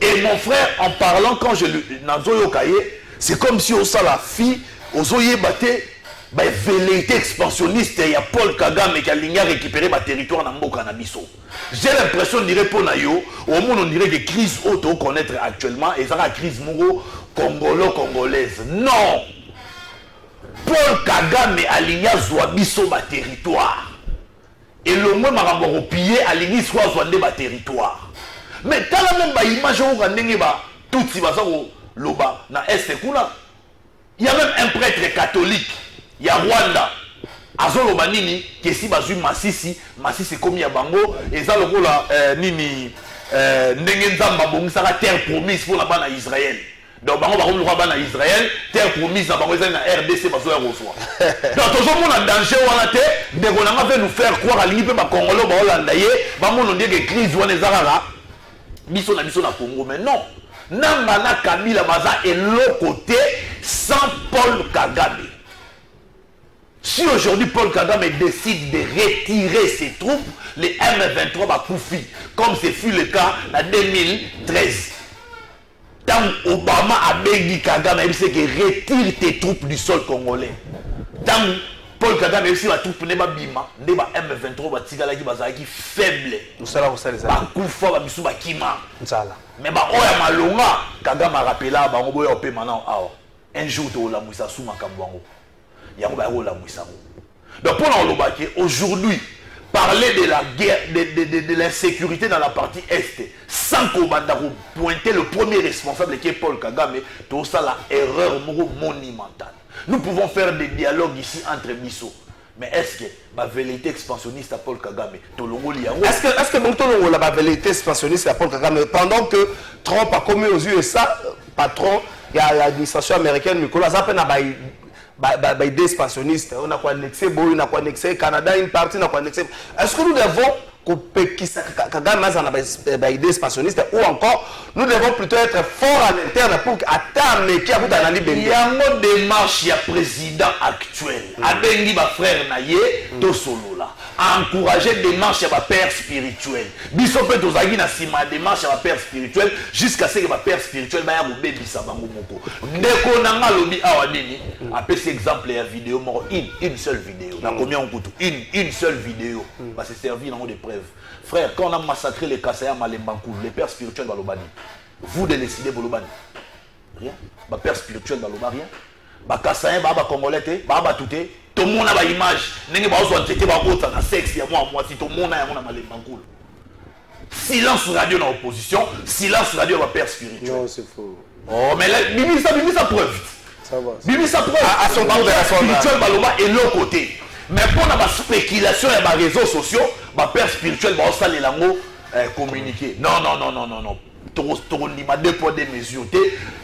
Et mon frère, en parlant, quand je lui nazoyo kaye, c'est comme si on sa la fille, ozoye bate, bah velléité expansionniste, il y a Paul Kagame qui a ligné récupérer ma territoire dans Mboka Nabiso. J'ai l'impression de dire pour Nayo, au moins on dirait que crise auto connaître actuellement, et ça la crise moro congolo-congolaise. Non! Paul Kagame a ligné Zouabiso ma territoire. Et le moins m'a pillé a ligné soit ma territoire. Mais dans la même image où tout si loba na est il y a même un prêtre catholique, il y a Rwanda, Azolo Banini, qui si bazu Masisi comme ya bango, et ça le la nini Nengenzamba bon ça la terre promise pour la bande à Israël. Donc bango bango le roi bande à Israël, terre promise na bango na RDC bazo ya reçoit. Donc toujours mon danger wana te, ndeko nanga veut nous faire croire à l'IP ba Congolo ba Hollande yé, ba mon on dit que crise wana ezara biso na Congo, mais non. Nangana Kabila Baza est l'autre côté sans Paul Kagame. Si aujourd'hui Paul Kagame décide de retirer ses troupes, les M23 va couper, comme ce fut le cas en 2013. Tant Obama a béni Kagame, il sait qu'il retire tes troupes du sol congolais. Tant Paul Kagame aussi va tout prendre bima, ne ba M23 va tigala qui baza qui faible. Nous ça ça les ba kufa ba bisu ba kima. Nzala. Mais bah oya malonga Kagame a rappelé là ba ngoboya opé maintenant un jour to la muisa suma kambwango. Yango ba la muisa. Donc pour l'Olobaki aujourd'hui parler de la guerre de l'insécurité dans la partie est sans qu'on pointer le premier responsable qui est Paul Kagame, tout ça la erreur monumentale. Nous pouvons faire des dialogues ici entre Misso. Mais est-ce que la vérité expansionniste à Paul Kagame, est-ce que mon la vérité expansionniste à Paul Kagame, pendant que Trump a commis aux USA, patron, il y a l'administration américaine, Nicolas Zappen a idée expansionniste. On a annexé Boy, on a annexé Canada, une partie, on a annexé. Est-ce que nous devons Kagame a idée expansionniste ou encore nous devons plutôt être forts à l'interne pour atteindre qui a voulu dans il y a une démarche, il y a président actuel avec ma frère Naye to solo là encourager démarche à ma père spirituel biso peut tozaki na sima démarche à ma père spirituel jusqu'à ce que ma père spirituel ba ya mobebisa bango moko ndeko nanga lobi awa nini après cet exemple ya vidéo mort une seule vidéo na combien on coûte une seule vidéo va se servir dans des preuves. Frère, quand on a massacré les Kassaya Malembankou, les pères spirituels Balobani, vous de décider Balobani. Rien. Ma père spirituel Balobani, rien. Ma Kassaya, Baba Congolais, Baba Touté, tout le monde a une image. N'est pas besoin de traiter ma côte dans sexe, il y a moi, si tout le monde a un Malembankou. Silence radio dans l'opposition, silence radio à ma père spirituel. Non, c'est faux. Oh, mais là, Bibi sa preuve. Ça va. Bibi sa preuve. À son tour de la spirituel Baloba est l'autre côté. Mais pour la spéculation et les réseaux sociaux, ma père spirituel va aussi les langues communiquer. Non. Deux poids deux mesures.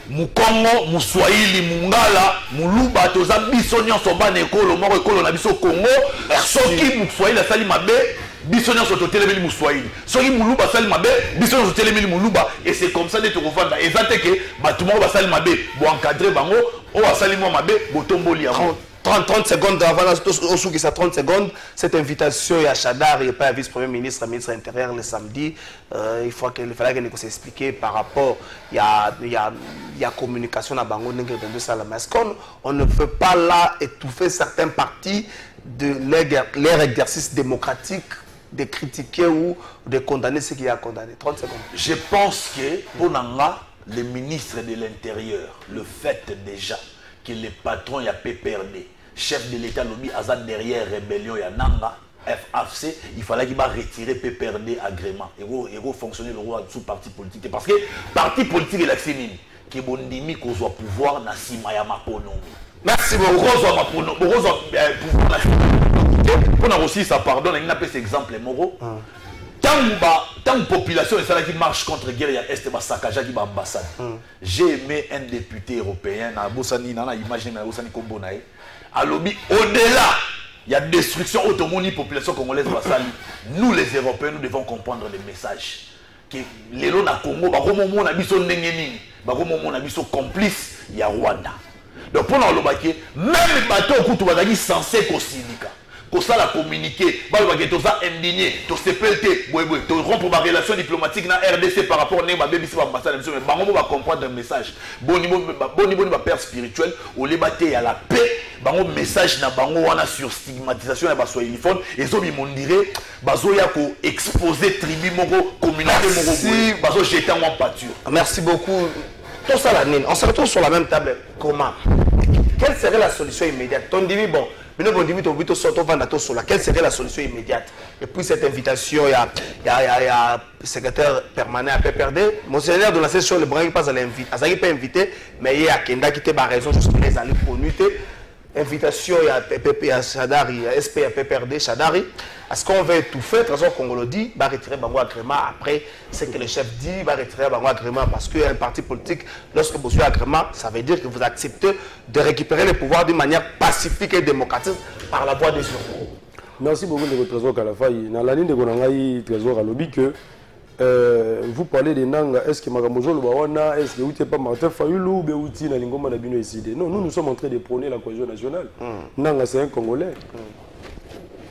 Mukongo, Muswahili, Mungala, Muluba, Toza, Bissonian, Soban, Ekolo, Moro, Ekolo, Nabiso, Congo, Soki, Muswahili, Sali Mabe, Bissonian, Soto, Télémili, Muswahili. Soki, Muluba, Sali Mabe, Bissonian, Soto, Télémili, Muluba. Et c'est comme ça que tu revends. Et ça, c'est que, tout le monde va Sali Mabe, pour encadrer Bango, ou va Sali Mabe, pour tomber 30 secondes avant, au 30 secondes, cette invitation à Chadar, il n'y a pas un vice-premier ministre, ministre intérieur le samedi. Il fallait que nous expliquions par rapport, il y a communication à Bango, est-ce qu'on ne peut pas là étouffer certaines parties de leur exercice démocratique, de critiquer ou de condamner ce qui a condamné? 30 secondes. Je pense que pour Nanga, le ministre de l'Intérieur, le fait déjà que les patrons y a PPRD, chef de l'État lobby Azad derrière rébellion ya Nanga FAFC, il fallait qu'il va retirer PPRD agrément et va fonctionner le roi sous parti politique parce que parti politique est l'accès qui bondimi qu'on soit pouvoir na sima ya mapono. Merci beaucoup. Pour na aussi ça pardon, il n'a pas cet exemple Moro. Tant que population est qui marche contre guerre ya est ba sakaja qui ba ambassade. J'ai aimé un député européen na Bosani na imagine na Bosani Kombo na alobi au-delà il y a destruction automoni population congolaise basali. Nous les Européens nous devons comprendre les messages que les lots na Congo ba komo na biso ndenge nini ba komo na biso complice ya Rwanda. Donc pour nous même bateau kutu bazaki censé ko sindika. Ko ça la communiquer, ba ba to ça indigné, to CPLT, boy to rompre ma relation diplomatique na RDC par rapport à ba BBC ba ambassade mais bango va comprendre un message. Bon niveau ba père spirituel, au libaté à la paix, bango message na bango wana sur stigmatisation ya ba soyiliphone et zo bi mondire bazo ya ko exposer tribu moko communauté moko bazo jeter en pâture. Merci beaucoup. Tout ça, on se retrouve sur la même table. Comment? Quelle serait la solution immédiate? Ton dit, bon, quelle serait la solution immédiate? Et puis cette invitation, il y a le secrétaire permanent à PPRD. Monseigneur de la session, le bras, il passe à l'inviter. Il pas invité, mais il y a Kenda qui était raison, juste pour les aller pour nuiter. Invitation, il y a PPP à Chadari, il y a SP à PPRD, Chadari. Est-ce qu'on veut tout faire? De toute façon, Congo le dit, va retirer Bango agrément. Après, c'est que le chef dit, va retirer Bango agrément parce qu'un parti politique, lorsque vous avez agrément, ça veut dire que vous acceptez de récupérer le pouvoir d'une manière pacifique et démocratique par la voie des urnes. Merci beaucoup de votre trésor Kalafai. Dans la ligne de Gonangaï, trésor Alobi, que vous parlez des Nanga, est-ce que Magamozo Lubawana, est-ce que vous n'êtes pas Martin Fayoulou, Béouti, Nalingoma Nabino Isidé? Non, nous sommes en train de prôner la cohésion nationale. Nanga, c'est un Congolais.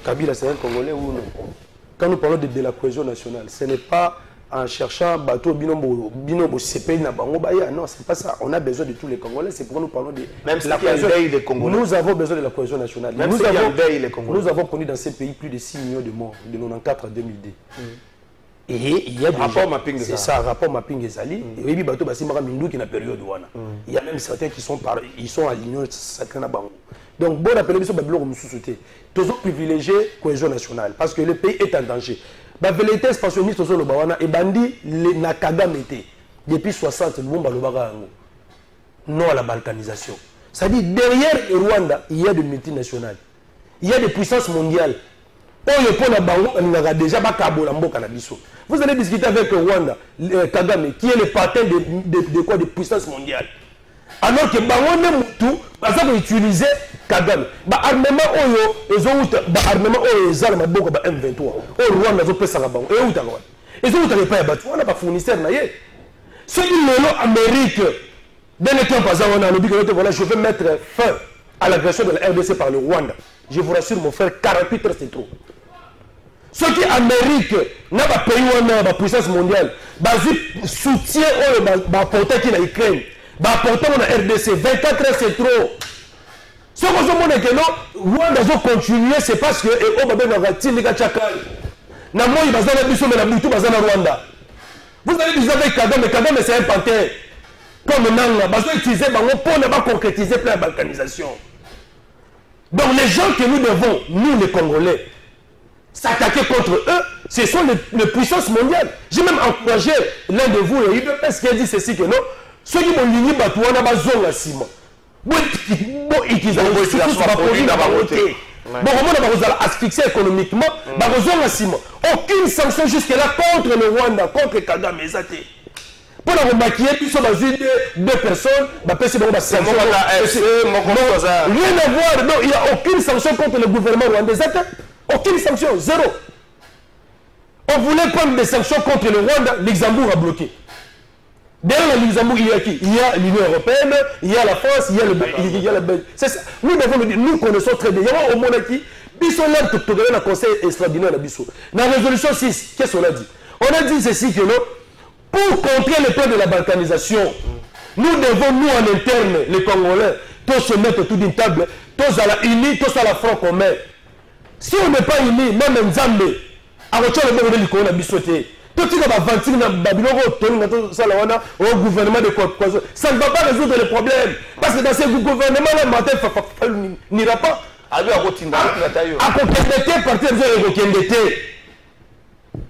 Kabila, c'est un Congolais ou non? Quand nous parlons de la cohésion nationale, ce n'est pas en cherchant bateau binombo CPI na bango baya. Non, c'est pas ça. On a besoin de tous les Congolais. C'est pourquoi nous parlons de la cohésion des Congolais. Nous avons besoin de la cohésion nationale. Nous avons connu dans ces pays plus de 6 millions de morts de 94 à 2002. Et il y a des rapport mapping c'est ça, rapport mapping Ezali. Et puis bateau basi mara mindu qui na période wana. Il y a même certains qui sont ils sont à l'union sacrée na bango. Donc bon appelé biso babilo comme sous-souté. Toujours privilégié cohésion nationale parce que le pays est en danger. Ba vérité expansionniste sur le bawana et bandi na Kagame était depuis 60 le bomba le baga non à la balkanisation. Ça dit derrière le Rwanda, il y a des multinationales. Il y a des puissances mondiales. Vous allez discuter avec Rwanda, Kagame, qui est le partenaire de quoi, de puissance mondiale. Alors que Bango Moutou, parce qu'ils utilisaient Kagame. Armement Oyo, ils ont armement Oyo, ils ont M23. Au Rwanda, ils ont fait ça là-bas. Et où t'as quoi? Ils ont pas battu, on n'a pas fournisseur. Ceux qui l'ont Amérique, dès le temps passé, on a dit que voilà, je vais mettre fin à l'agression de la RDC par le Rwanda. Je vous rassure, mon frère, 48 heures, c'est trop. Ceux qui Amérique n'a pas payé la puissance mondiale, soutien au porteur qui est en Ukraine, porteur en RDC, 24 heures, c'est trop. Ce que je veux dire, Rwanda va continuer, c'est parce que vous allez dire avec Kagame, Kagame c'est un panthère. Comme Nanga, ils vont utiliser pour ne pas concrétiser la balkanisation. Donc les gens que nous devons, nous les Congolais, s'attaquer contre eux, ce sont les puissances mondiales. J'ai même encouragé l'un de vous, il qui a dit ceci que non, ceux qui ont ligné Batouana, Bazonga Simon. Bon, ils ont asphyxié économiquement, Bazonga Simon. Aucune sanction jusque-là contre le Rwanda, contre Kagame. Pour la maquiller, puis sur deux personnes, rien à voir, non, il n'y a aucune sanction contre le gouvernement rwandais. Aucune sanction, zéro. On voulait prendre des sanctions contre le Rwanda, Luxembourg a bloqué. Derrière le Luxembourg, il y a qui? Il y a l'Union européenne, il y a la France, il y a le Belgique. C'est ça. Nous devons le dire, nous connaissons très bien. Il y a au Monaki, Bissot là, tout le conseil extraordinaire de Bissot. Dans la résolution 6, qu'est-ce qu'on a dit? On a dit ceci que non. Pour contrer le plan de la balkanisation, nous devons, nous en interne, les Congolais, tous se mettre autour d'une table, tous à la unis, tous à la front commun. Si on n'est pas unis, même Nzambe, à retour le monde de l'Ikona Bissoté, tout ce qui va vantir dans au gouvernement de Côte-Coiseau, ça ne va pas résoudre les problèmes. Parce que dans ce gouvernement-là, Martin n'ira pas. À Kokendete, partir de Kokendete.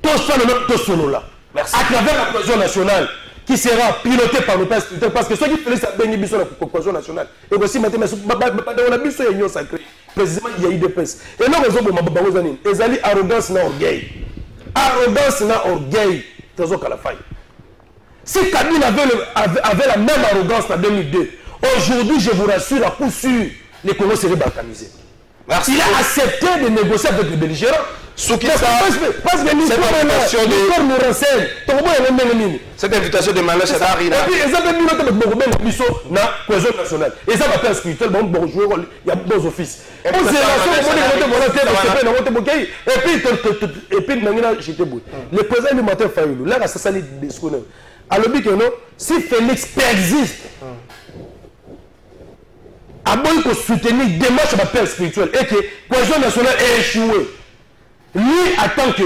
Tous ça le même, tous solo là. Merci. À travers la cohésion nationale qui sera pilotée par le père spirituel, parce que ceux qui font ça béni sur la cohésion nationale et aussi maintenant on a vu sur l'union sacrée précisément il y a eu des pèses et non raison pour ma zanine ezali arrogance na orgueil Trésor Kalafai. Si Kabila avait la même arrogance en 2002, aujourd'hui je vous rassure à coup sûr les Congolais seraient balkanisés. Merci. Il a accepté de négocier avec les belligérants. Parce que nous nous renseigne. Cette invitation de Manuel Shadar, et puis, ils ont mis notre na cohésion nationale. Et ça va faire spirituel, bon jouer, il y a bons offices. Et puis, le président du matin Fayoulou, là, ça s'allie des discours. Alors, si Félix persiste, à bon pour soutenir des démarches de père spirituel et que la cohésion nationale est échouée, lui, en tant que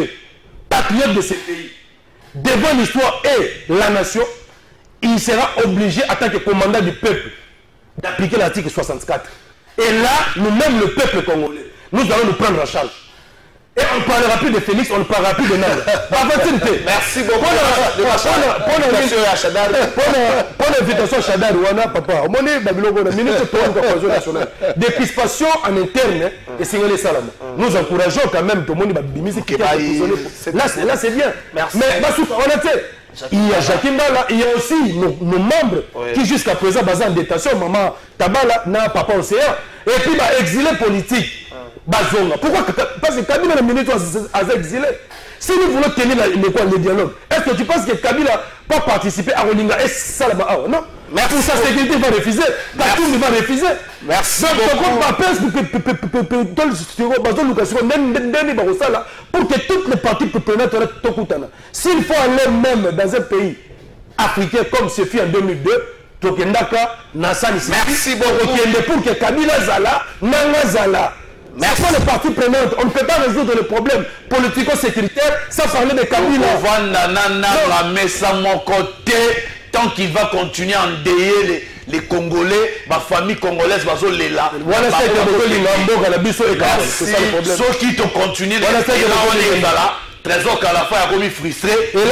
patriote de ce pays, devant l'histoire et la nation, il sera obligé, en tant que commandant du peuple, d'appliquer l'article 64. Et là, nous-mêmes, le peuple congolais, nous allons nous prendre en charge. Et on ne parlera plus de Félix, on ne parlera plus de Nana. Merci beaucoup. Pour l'invitation à Chadar, papa, on est Babylone, ministre de la cohésion nationale. Décrispation en interne, et signaler ça là. Nous encourageons quand même tout le monde à bimiser qui là, c'est bien. Merci. Mais on était. Il y a Jacques Mbala, il y a aussi nos membres qui jusqu'à présent basés en détention, maman Tabala, papa Océan, et puis exilés politiques. Pourquoi? Parce que Kabila le ministre a exilé. Si nous voulons tenir le dialogue, est-ce que tu penses que Kabila peut participer à Rolinga et ça là-bas? Non. Mais pour sa sécurité, il va refuser. Katoum va refuser. Merci pour que toutes les parties prenantes soient. S'il faut aller même dans un pays africain comme ce fut en 2002, merci beaucoup. Pour que Kabila Zala, Nanga Zala. C'est pas les parties prenantes. On ne peut pas résoudre le problème politico-sécuritaire sans parler de Kabila. Tant qu'il va continuer à endeuiller les Congolais, ma famille congolaise va se les là. Voilà, c'est ça le problème. Ceux qui te continuent, Trésor qu'à la fin a remis frustré. Et là,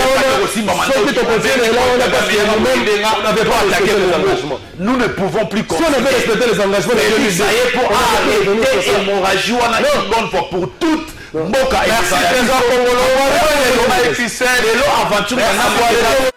nous ne pouvons plus continuer. Si on avait respecté les engagements, ça y est, pour arrêter l'hémorragie, on a une bonne fois pour toutes. Merci, Trésor Congolais.